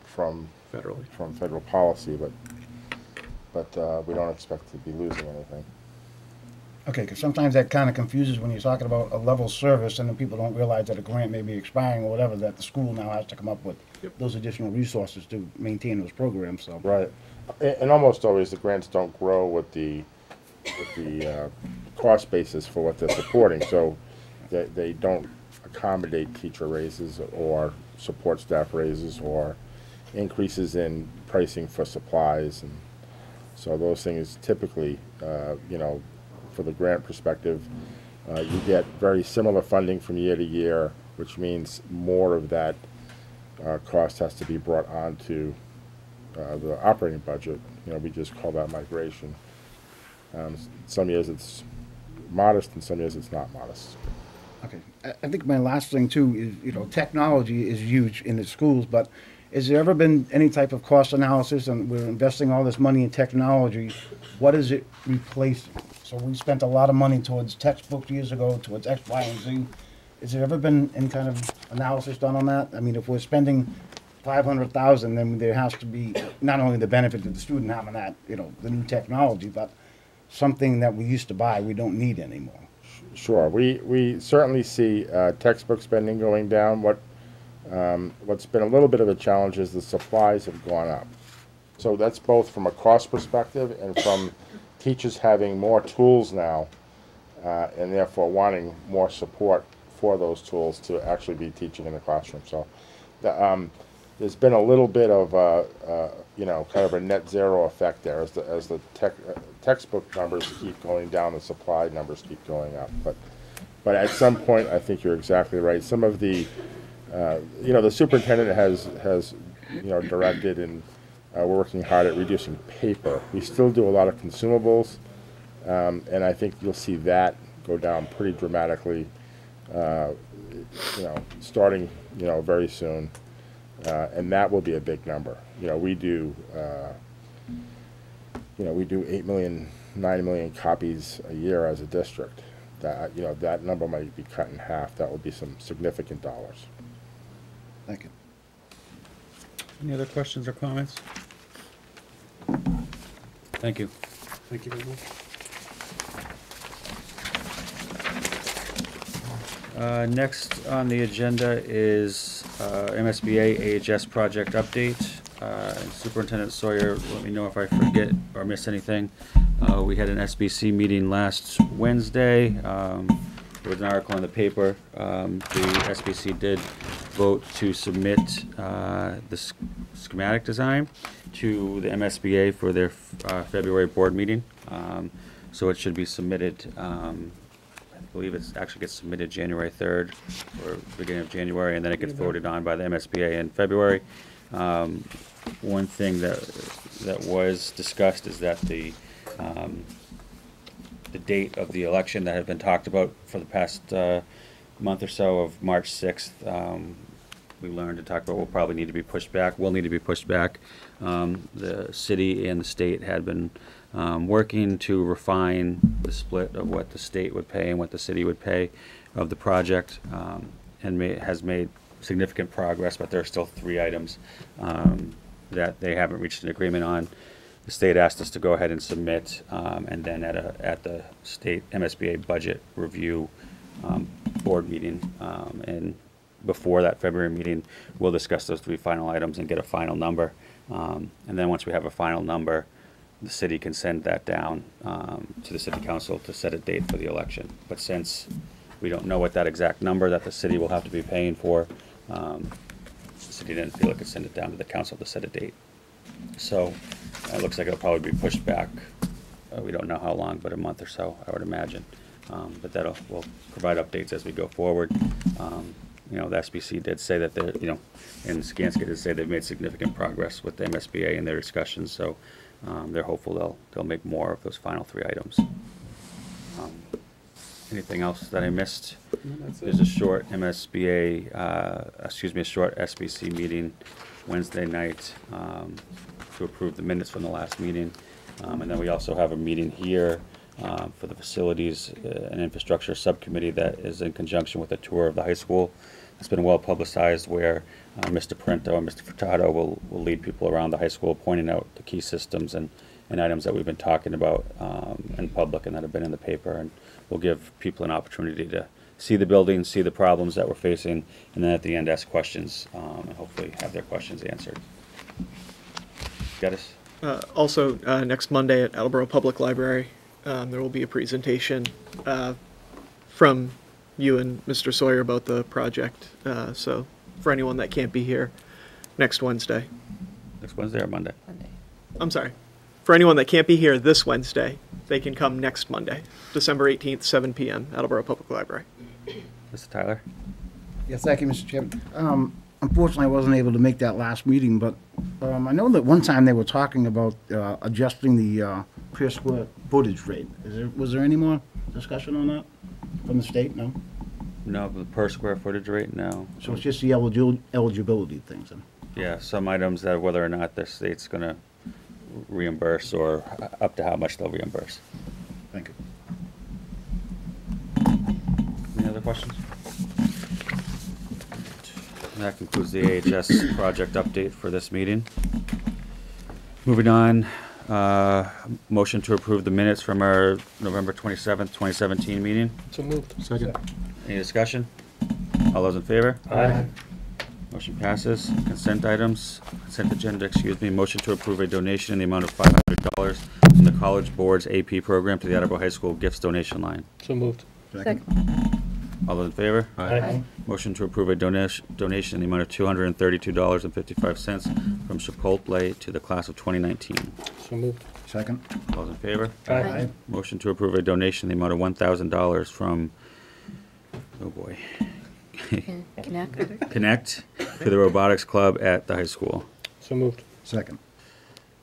from federal policy, but we don't expect to be losing anything.
Okay, because sometimes that kind of confuses when you're talking about a level service, and then people don't realize that a grant may be expiring or whatever, that the school now has to come up with those additional resources to maintain those programs. So
right, and almost always the grants don't grow with the cost basis for what they're supporting, so they don't accommodate teacher raises or support staff raises or increases in pricing for supplies, and so those things typically, for the grant perspective, you get very similar funding from year to year, which means more of that cost has to be brought onto the operating budget. We just call that migration. Some years it's modest, and some years it's not modest.
okay, I think my last thing too is, technology is huge in the schools, but has there ever been any type of cost analysis, and we're investing all this money in technology, what is it replacing? So we spent a lot of money towards textbooks years ago, towards X, Y, and Z. Has there ever been any kind of analysis done on that? I mean, if we're spending $500,000, then there has to be not only the benefit to the student having that, the new technology, but something that we used to buy we don't need anymore?
Sure. We certainly see textbook spending going down. What's been a little bit of a challenge is the supplies have gone up. So that's both from a cost perspective and from teachers having more tools now, and therefore wanting more support for those tools to actually be teaching in the classroom. So there's been a little bit of kind of a net zero effect there as the textbook numbers keep going down, the supply numbers keep going up. But at some point, I think you're exactly right. Some of the the superintendent has directed, and we're working hard at reducing paper. We still do a lot of consumables, and I think you'll see that go down pretty dramatically, starting very soon, and that will be a big number. We do 8 million, 9 million copies a year as a district. That number might be cut in half. That would be some significant dollars.
Thank you.
Any other questions or comments? Thank you.
Thank you very much.
Next on the agenda is MSBA AHS project update. And Superintendent Sawyer, let me know if I forget or miss anything. We had an SBC meeting last Wednesday. There was an article in the paper. The SBC did vote to submit the schematic design to the MSBA for their February board meeting. So it should be submitted, I believe it actually gets submitted January 3rd or beginning of January, and then it gets voted on by the MSBA in February. One thing that was discussed is that the date of the election that had been talked about for the past month or so of March 6th, we learned and talked about will probably need to be pushed back, will need to be pushed back. The city and the state had been working to refine the split of what the state would pay and what the city would pay of the project, and has made significant progress, but there are still 3 items that they haven't reached an agreement on. The state asked us to go ahead and submit, and then at the state MSBA budget review board meeting, and before that February meeting, we'll discuss those 3 final items and get a final number. And then once we have a final number, the city can send that down to the city council to set a date for the election. But since we don't know what that exact number that the city will have to be paying for, the city didn't feel it could send it down to the council to set a date. So it looks like it'll probably be pushed back. We don't know how long, but a month or so, I would imagine. But we'll provide updates as we go forward. The SBC did say that they're, and Skanska did say they've made significant progress with the MSBA in their discussions. So they're hopeful they'll make more of those final 3 items. Anything else that I missed?
No, that's
There's
it.
a short a short SBC meeting Wednesday night to approve the minutes from the last meeting. And then we also have a meeting here for the Facilities and Infrastructure Subcommittee that is in conjunction with a tour of the high school. It's been well publicized where Mr. Parento and Mr. Furtado will lead people around the high school, pointing out the key systems and items that we've been talking about in public and that have been in the paper. And we'll give people an opportunity to see the building, see the problems that we're facing, and then at the end ask questions and hopefully have their questions answered. Geddes?
Also, next Monday at Attleboro Public Library, there will be a presentation from you and Mr. Sawyer about the project. So for anyone that can't be here, next Wednesday.
Next Wednesday or Monday?
I'm sorry. For anyone that can't be here this Wednesday, they can come next Monday, December 18th, 7 p.m., Attleboro Public Library.
Mr. Tyler?
Yes, thank you, Mr. Chairman. Unfortunately, I wasn't able to make that last meeting, but I know that one time they were talking about adjusting the per square footage rate. Was there any more discussion on that from the state? No?
No, the per square footage rate, no.
So it's just the eligibility things then?
Yeah, some items that whether or not the state's going to reimburse or up to how much they'll reimburse.
Thank you.
Any other questions? And that concludes the AHS project update for this meeting. Moving on, Motion to approve the minutes from our November 27th, 2017 meeting.
So moved. Second.
Any discussion? All those in favor?
Aye.
Motion passes. Consent items, consent agenda, excuse me. Motion to approve a donation in the amount of $500 from the College Board's AP program to the Attleboro High School gifts donation line.
So moved.
Second.
All those in favor?
Aye.
Motion to approve a donation in the amount of $232.55 from Chipotle to the class of 2019.
So moved.
Second.
All those in favor?
Aye.
Motion to approve a donation in the amount of $1,000 from, oh boy, Connect to the Robotics Club at the high school.
So moved.
Second.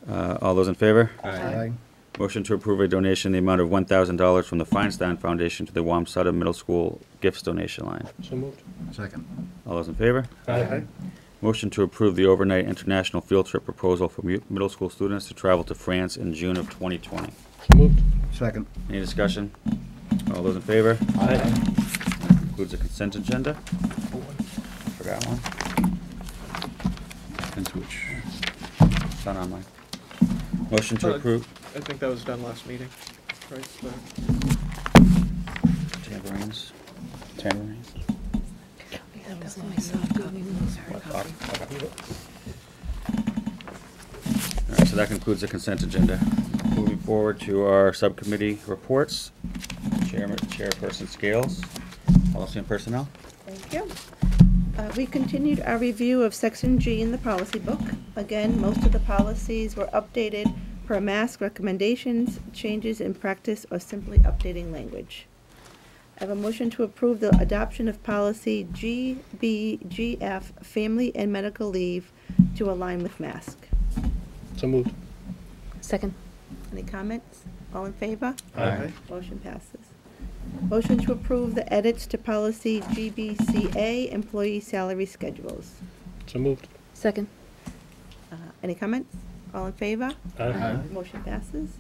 All those in favor?
Aye.
Motion to approve a donation in the amount of $1,000 from the Feinstein Foundation to the Wamsutta Middle School gifts donation line.
So moved.
Second.
All those in favor?
Aye.
Motion to approve the overnight international field trip proposal for middle school students to travel to France in June of 2020.
So moved.
Second.
Any discussion? All those in favor?
Aye.
Includes the consent agenda. Forgot one.
And switch.
It's not on mine. Motion to approve
I think that was done last meeting, right? So-
tambourines. All right, so that concludes the consent agenda. Moving forward to our subcommittee reports. Chairperson Scales, Policy and Personnel.
Thank you. We continued our review of Section G in the policy book. Again, most of the policies were updated per mask recommendations, changes in practice, or simply updating language. I have a motion to approve the adoption of policy GBGF, family and medical leave, to align with mask.
So moved.
Second.
Any comments? All in favor?
Aye.
Motion passes. Motion to approve the edits to policy GBCA, employee salary schedules.
So moved.
Second.
Any comments? All in favor?
Aye.
Motion passes.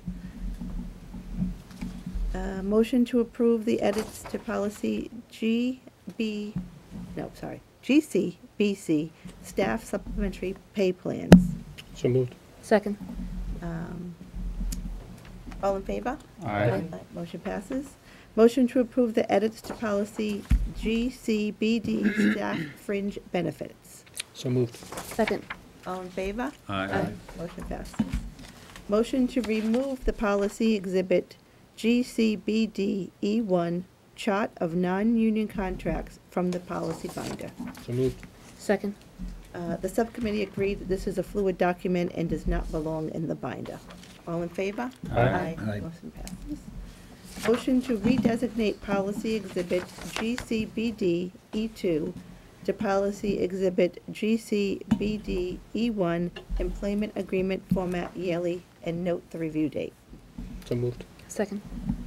Motion to approve the edits to policy GCBC, staff supplementary pay plans.
So moved.
Second.
All in favor?
Aye.
Motion passes. Motion to approve the edits to policy GCBD, staff fringe benefits.
So moved.
Second.
All in favor?
Aye.
Motion passes. Motion to remove the policy exhibit GCBD E1, chart of non-union contracts, from the policy binder.
So moved.
Second.
The subcommittee agreed that this is a fluid document and does not belong in the binder. All in favor?
Aye.
Aye.
Motion passes. Motion to redesignate policy exhibit GCBD E2 to policy exhibit GCBD E1, employment agreement format yearly, and note the review date.
So moved.
Second.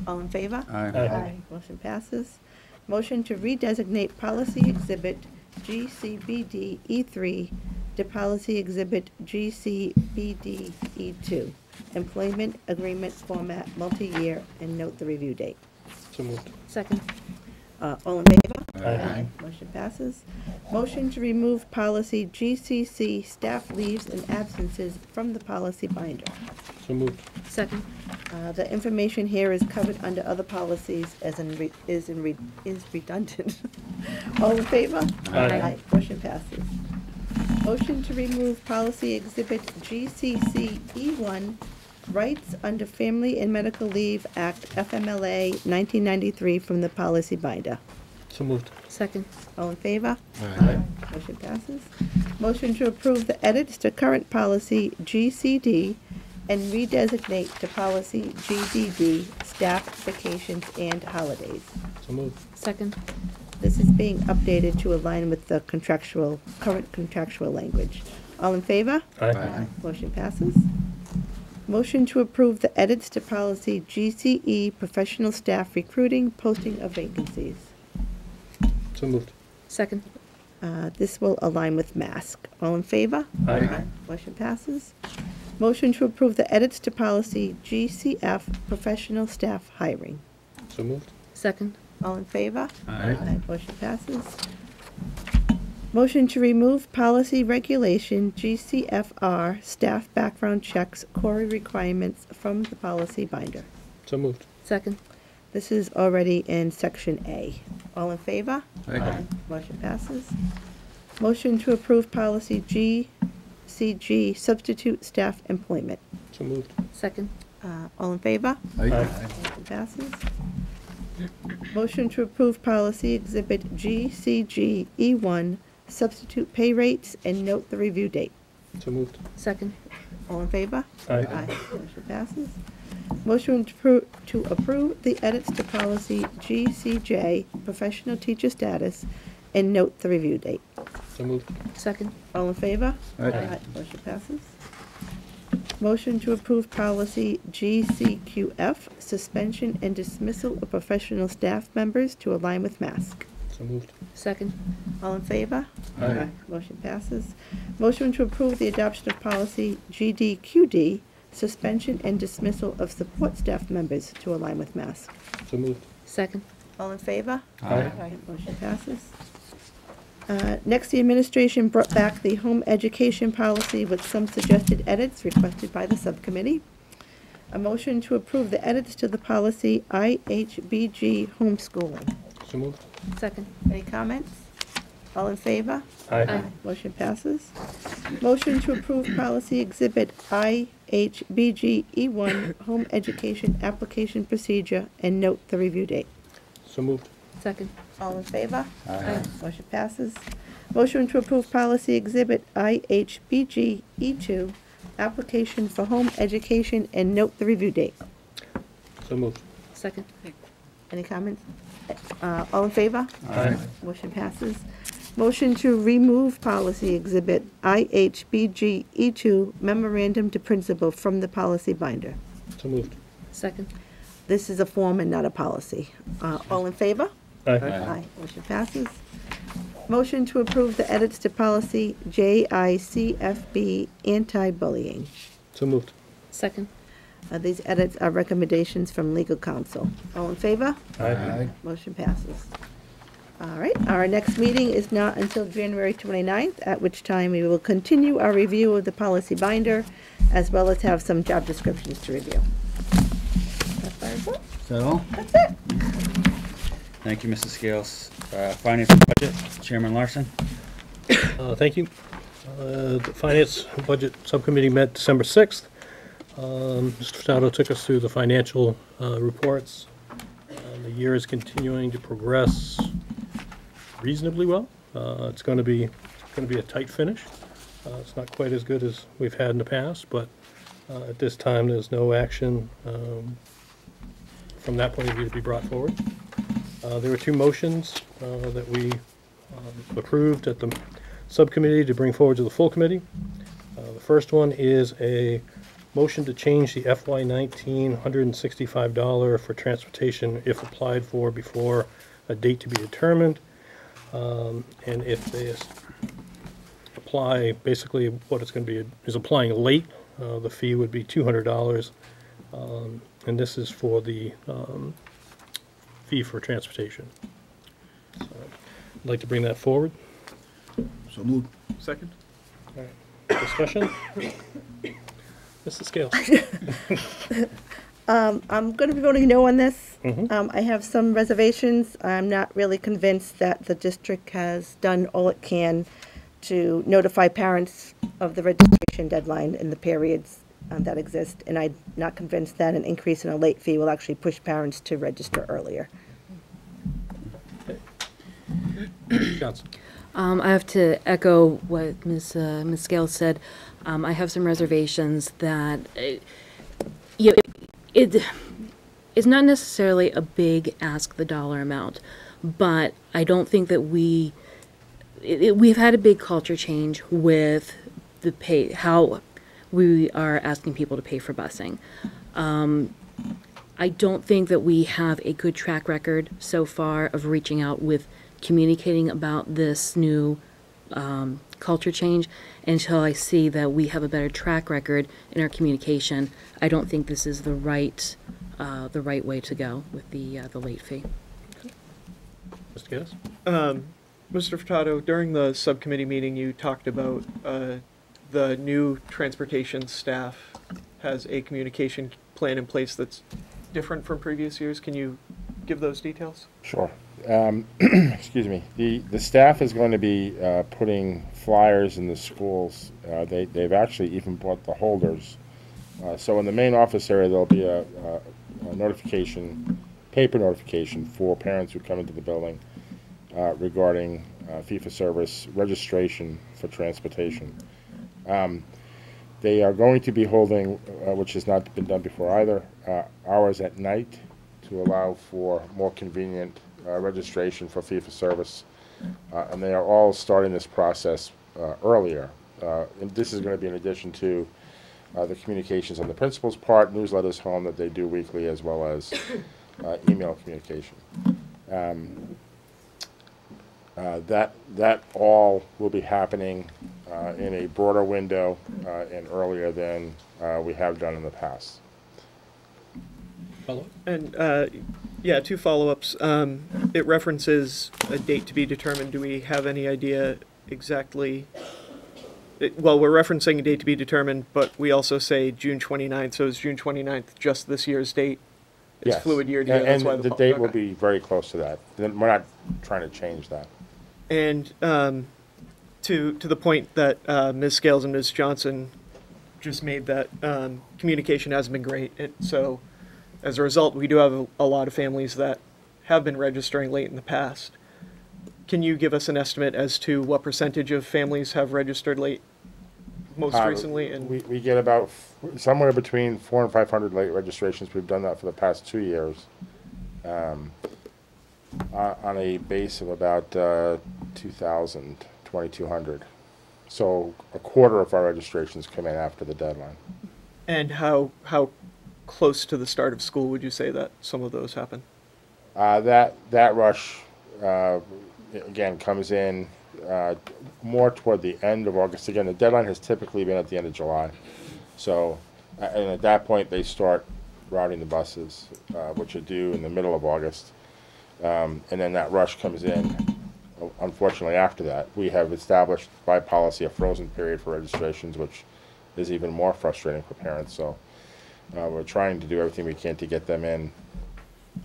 All in favor?
Aye.
Motion passes. Motion to redesignate policy exhibit GCBD E3 to policy exhibit GCBD E2, employment agreement format multi-year, and note the review date.
So moved.
Second.
All in favor?
Aye.
Motion passes. Motion to remove policy GCC, staff leaves and absences, from the policy binder.
So moved.
Second.
The information here is covered under other policies as is redundant. All in favor?
Aye.
Motion passes. Motion to remove policy exhibit GCC E1, rights under Family and Medical Leave Act, FMLA 1993, from the policy binder.
So moved.
Second.
All in favor?
Aye.
Motion passes. Motion to approve the edits to current policy GCD and redesignate to policy GDD, staff vacations and holidays.
So moved.
Second.
This is being updated to align with the current contractual language. All in favor?
Aye.
Motion passes. Motion to approve the edits to policy GCE, professional staff recruiting, posting of vacancies.
So moved.
Second.
This will align with mask. All in favor?
Aye.
Motion passes. Motion to approve the edits to policy GCF, professional staff hiring.
So moved.
Second.
All in favor?
Aye.
Motion passes. Motion to remove policy regulation GCFR staff background checks core requirements from the policy binder.
So moved.
Second.
This is already in section A. All in favor?
Aye.
Motion passes. Motion to approve policy GCG substitute staff employment.
So moved.
Second.
All in favor?
Aye.
Motion passes. Motion to approve policy exhibit GCG E1 substitute pay rates and note the review date.
So moved.
Second.
All in favor?
Aye.
Motion passes. Motion to approve the edits to policy GCJ professional teacher status and note the review date.
So moved.
Second.
All in favor?
Aye.
Motion passes. Motion to approve policy GCQF, suspension and dismissal of professional staff members to align with mask.
So moved.
Second.
All in favor?
Aye.
Motion passes. Motion to approve the adoption of policy GDQD, suspension and dismissal of support staff members to align with mask.
So moved.
Second.
All in favor?
Aye.
Motion passes. Next, the administration brought back the home education policy with some suggested edits requested by the subcommittee. A motion to approve the edits to the policy IHBG homeschooling.
So moved.
Second.
Any comments? All in favor?
Aye.
Motion passes. Motion to approve policy exhibit IHBG E1 home education application procedure and note the review date.
So moved.
Second.
All in favor?
Aye.
Motion passes. Motion to approve policy exhibit IHBG E2 application for home education and note the review date.
So moved.
Second.
Any comments? All in favor?
Aye.
Motion passes. Motion to remove policy exhibit IHBG E2 memorandum to principal from the policy binder.
So moved.
Second.
This is a form and not a policy. All in favor?
Aye.
Motion passes. Motion to approve the edits to policy JICFB anti-bullying.
So moved.
Second.
These edits are recommendations from legal counsel. All in favor?
Aye.
Motion passes. All right, our next meeting is not until January 29th, at which time we will continue our review of the policy binder, as well as have some job descriptions to review. That's my report.
Is that all?
That's it.
Thank you, Mrs. Scales. Finance and Budget, Chairman Larson.
Thank you. The Finance and Budget Subcommittee met December 6th. Mr. Furtado took us through the financial reports. The year is continuing to progress reasonably well. It's going to be a tight finish. It's not quite as good as we've had in the past, but at this time there's no action from that point of view to be brought forward. There were two motions that we approved at the subcommittee to bring forward to the full committee. The first one is a motion to change the FY19 $165 for transportation if applied for before a date to be determined. And if they apply, basically what it's going to be is applying late, the fee would be $200. And this is for the fee for transportation. So I'd like to bring that forward.
So moved.
Second?
All right. Discussion? Mrs. Scales?
I'm going to be voting no on this.
Mhm.
I have some reservations. I'm not really convinced that the district has done all it can to notify parents of the registration deadline in the periods that exist, and I'm not convinced that an increase in a late fee will actually push parents to register earlier.
Johnson?
I have to echo what Ms. Scales said. I have some reservations that it's not necessarily a big ask, the dollar amount, but I don't think that we've had a big culture change with the pay, how we are asking people to pay for busing. I don't think that we have a good track record so far of reaching out with communicating about this new culture change. Until I see that we have a better track record in our communication, I don't think this is the right way to go with the late fee.
Mr. Gaddis?
Mr. Furtado, during the subcommittee meeting, you talked about the new transportation staff has a communication plan in place that's different from previous years. Can you give those details?
Sure. Excuse me. The staff is going to be putting flyers in the schools. They've actually even bought the holders. So in the main office area, there'll be a notification, paper notification for parents who come into the building regarding fee-for-service registration for transportation. They are going to be holding, which has not been done before either, hours at night to allow for more convenient registration for fee-for-service. And they are all starting this process earlier. And this is going to be in addition to the communications on the principal's part, newsletters home that they do weekly, as well as email communication. That all will be happening in a broader window and earlier than we have done in the past.
Follow-up?
And yeah, two follow-ups. It references a date to be determined. Do we have any idea exactly? Well, we're referencing a date to be determined, but we also say June 29th. So is June 29th just this year's date? It's
Yes.
fluid year to year. That's why
And the date will be very close to that. Then we're not trying to change that.
And to the point that Ms. Scales and Ms. Johnson just made, that communication hasn't been great. So as a result, we do have a lot of families that have been registering late in the past. Can you give us an estimate as to what percentage of families have registered late most recently? And
we get about somewhere between 400 and 500 late registrations. We've done that for the past 2 years. On a base of about 2,000, 2,200. So a quarter of our registrations come in after the deadline.
And how close to the start of school would you say that some of those happen?
That rush, again, comes in more toward the end of August. Again, the deadline has typically been at the end of July. So, and at that point, they start routing the buses, which are due in the middle of August. And then that rush comes in, unfortunately, after that. We have established by policy a frozen period for registrations, which is even more frustrating for parents. So we're trying to do everything we can to get them in.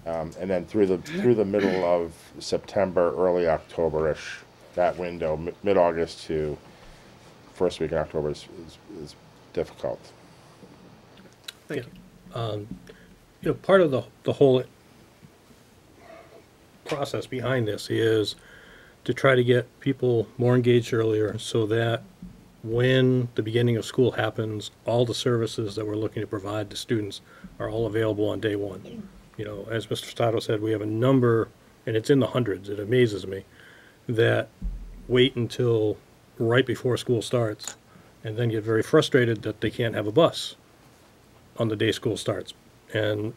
And then through the middle of September, early October-ish, that window, mid-August to first week in October is difficult.
Thank you.
Part of the whole process behind this is to try to get people more engaged earlier so that when the beginning of school happens, all the services that we're looking to provide to students are all available on day one. As Mr. Stato said, we have a number, and it's in the hundreds, it amazes me, that wait until right before school starts and then get very frustrated that they can't have a bus on the day school starts. And,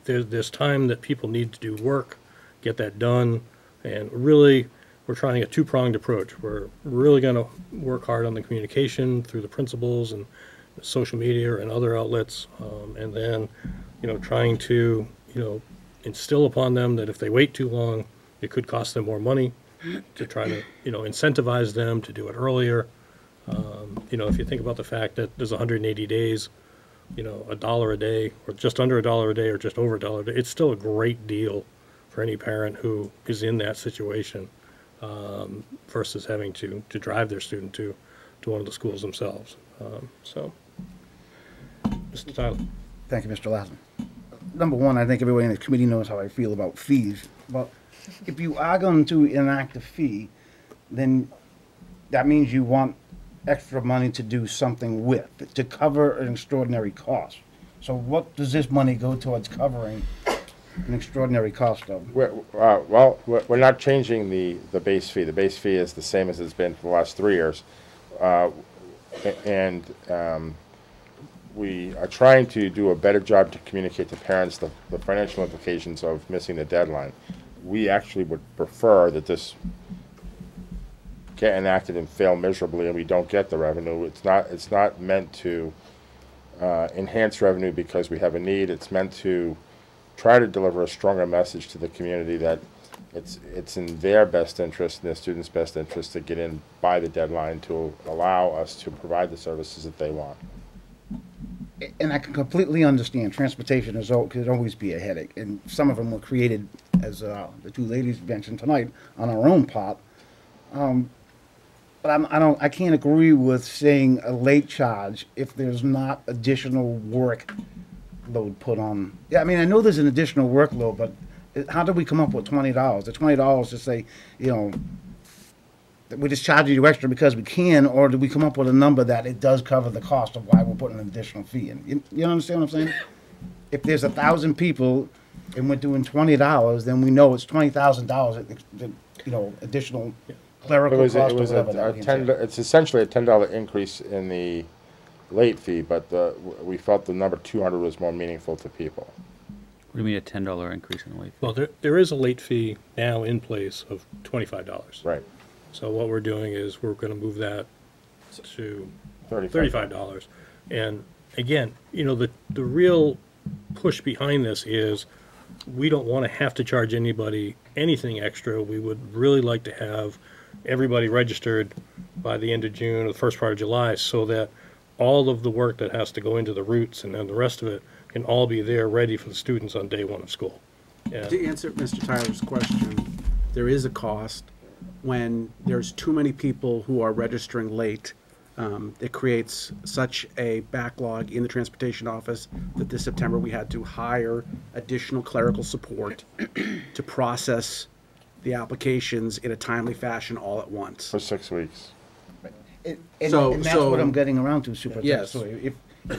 there's time that people need to do work, get that done, and really we're trying a two-pronged approach. We're really going to work hard on the communication through the principals and social media and other outlets, and then trying to instill upon them that if they wait too long, it could cost them more money, to try to incentivize them to do it earlier. If you think about the fact that there's 180 days, $1 a day, or just under $1 a day, or just over $1 a day, it's still a great deal for any parent who is in that situation, versus having to drive their student to one of the schools themselves. Mr. Tyler.
Thank you, Mr. Lassen. Number one, I think everybody in the committee knows how I feel about fees. But if you are going to enact a fee, then that means you want extra money to do something with, to cover an extraordinary cost. So what does this money go towards covering an extraordinary cost of?
Well, we're not changing the base fee. The base fee is the same as it's been for the last 3 years. We are trying to do a better job to communicate to parents the financial implications of missing the deadline. We actually would prefer that this get enacted and fail miserably and we don't get the revenue. It's not meant to enhance revenue because we have a need. It's meant to try to deliver a stronger message to the community that it's in their best interest and their students' best interest to get in by the deadline to allow us to provide the services that they want.
And I can completely understand transportation could always be a headache, and some of them were created, as the two ladies mentioned tonight, on our own part. But I can't agree with saying a late charge if there's not additional workload put on. Yeah, I mean, I know there's an additional workload, but how do we come up with $20? The $20 to say, that we're just charging you extra because we can, or do we come up with a number that it does cover the cost of why we're putting an additional fee in? You understand what I'm saying? If there's 1,000 people and we're doing $20, then we know it's $20,000, additional clerical cost or whatever.
It's essentially a $10 increase in the late fee, but we felt the number 200 was more meaningful to people.
What do you mean a $10 increase in the late fee?
Well, there is a late fee now in place of $25.
Right.
So what we're doing is we're going to move that to
$35.
$35. And again, the real push behind this is we don't want to have to charge anybody anything extra. We would really like to have everybody registered by the end of June or the first part of July so that all of the work that has to go into the routes and then the rest of it can all be there ready for the students on day one of school. And
To answer Mr. Tyler's question, there is a cost when there's too many people who are registering late. It creates such a backlog in the transportation office that this September we had to hire additional clerical support to process the applications in a timely fashion all at once.
For 6 weeks.
And that's what I'm getting around to, Superintendent.
Yes.
So if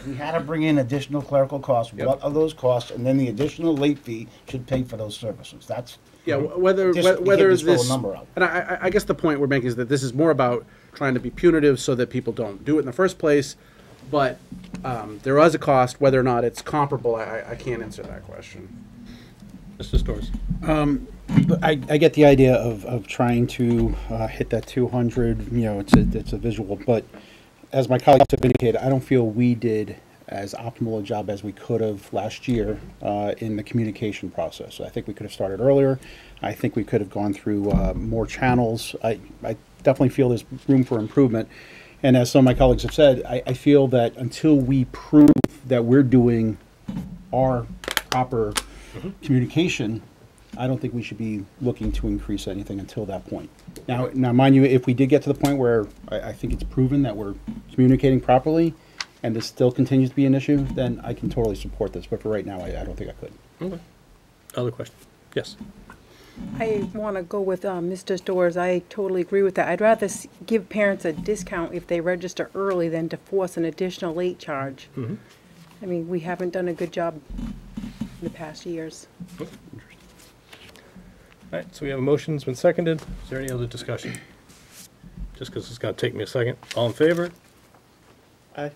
we had to bring in additional clerical costs, what are those costs? And then the additional late fee should pay for those services. That's
whether
just, we can't just throw
this
a number out.
And I guess the point we're making is that this is more about trying to be punitive so that people don't do it in the first place. But there is a cost. Whether or not it's comparable, I can't answer that question.
Mr. Storrs.
I get the idea of trying to hit that 200. It's a visual, but as my colleagues have indicated, I don't feel we did as optimal a job as we could have last year in the communication process. I think we could have started earlier. I think we could have gone through more channels. I definitely feel there's room for improvement. And as some of my colleagues have said, I feel that until we prove that we're doing our proper communication, I don't think we should be looking to increase anything until that point. Now, mind you, if we did get to the point where I think it's proven that we're communicating properly and this still continues to be an issue, then I can totally support this. But for right now, I don't think I could.
Okay. Other question? Yes.
I want to go with Mr. Storrs. I totally agree with that. I'd rather give parents a discount if they register early than to force an additional late charge.
Mm-hmm.
I mean, we haven't done a good job in the past years.
Okay. All right, so we have a motion, it's been seconded. Is there any other discussion? Just because it's going to take me a second. All in favor?
Aye.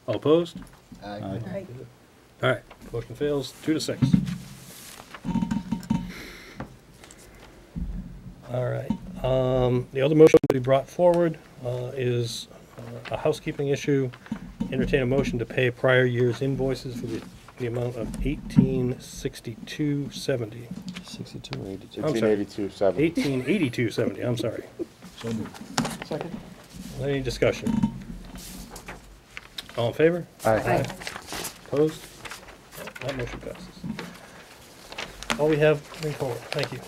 All opposed?
Aye.
Aye.
All right, motion fails, 2-6. All right, the other motion to be brought forward is a housekeeping issue. Entertain a motion to pay prior year's invoices for the amount of $1862.70.
62 or 82?
I'm sorry.
1882.70.
$1882.70, I'm sorry.
So moved.
Second.
Any discussion? All in favor?
Aye.
Opposed? That motion passes. All we have moving forward. Thank you.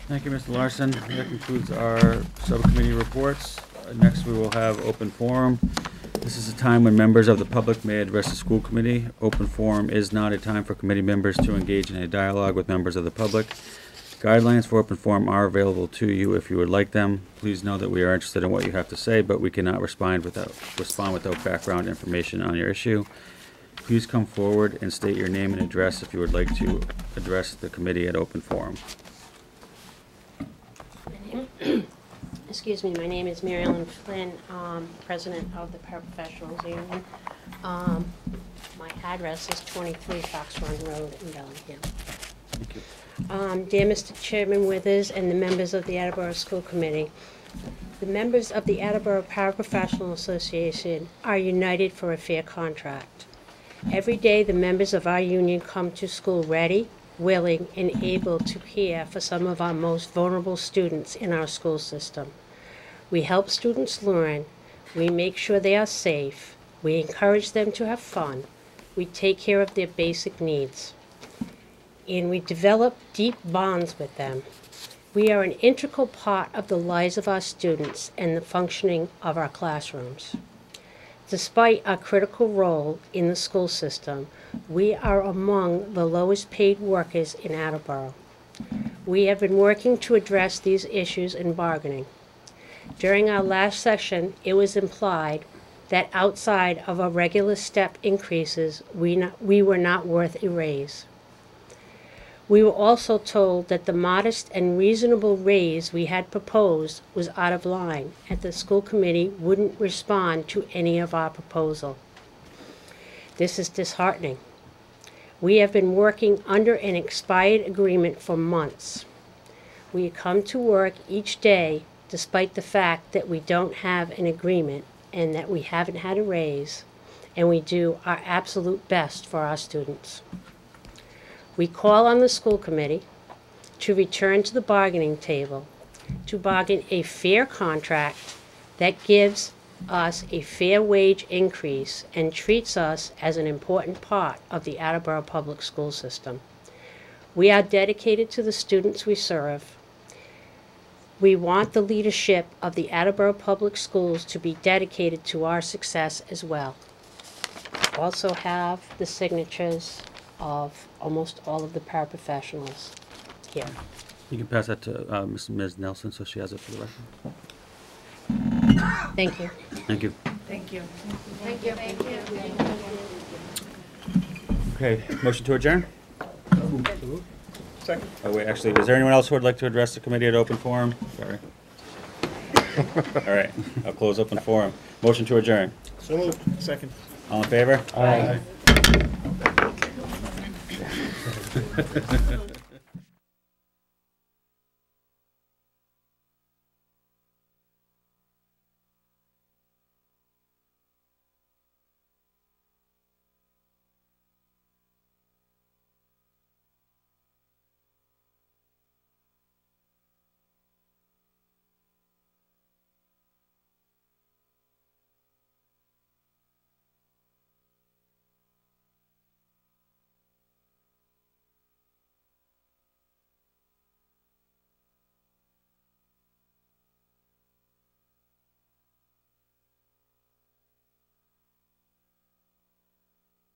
Thank you, Mr. Larson. That concludes our subcommittee reports. Next, we will have open forum. This is a time when members of the public may address the school committee. Open forum is not a time for committee members to engage in a dialogue with members of the public. Guidelines for open forum are available to you if you would like them. Please know that we are interested in what you have to say, but we cannot respond without background information on your issue. Please come forward and state your name and address if you would like to address the committee at open forum.
Excuse me, my name is Mary Ellen Flynn, president of the Paraprofessionals Union. My address is 23 Fox Run Road in Bellingham.
Thank you.
Dear Mr. Chairman Withers and the members of the Attleboro School Committee, the members of the Attleboro Paraprofessional Association are united for a fair contract. Every day the members of our union come to school ready, willing, and able to care for some of our most vulnerable students in our school system. We help students learn, we make sure they are safe, we encourage them to have fun, we take care of their basic needs, and we develop deep bonds with them. We are an integral part of the lives of our students and the functioning of our classrooms. Despite our critical role in the school system, we are among the lowest paid workers in Attleboro. We have been working to address these issues in bargaining. During our last session, it was implied that outside of our regular step increases, we were not worth a raise. We were also told that the modest and reasonable raise we had proposed was out of line, and the school committee wouldn't respond to any of our proposal. This is disheartening. We have been working under an expired agreement for months. We come to work each day despite the fact that we don't have an agreement and that we haven't had a raise, and we do our absolute best for our students. We call on the school committee to return to the bargaining table to bargain a fair contract that gives us a fair wage increase and treats us as an important part of the Attleboro public school system. We are dedicated to the students we serve. We want the leadership of the Attleboro Public Schools to be dedicated to our success as well. Also have the signatures of almost all of the paraprofessionals here.
You can pass that to Ms. Nelson so she has it for the record.
Thank you.
Thank you.
Thank you.
Thank you. Thank you.
Okay, motion to adjourn?
Second.
Oh, wait, actually, is there anyone else who would like to address the committee at open forum? Sorry. All right, I'll close open forum. Motion to adjourn.
So moved. Second.
All in favor?
Aye.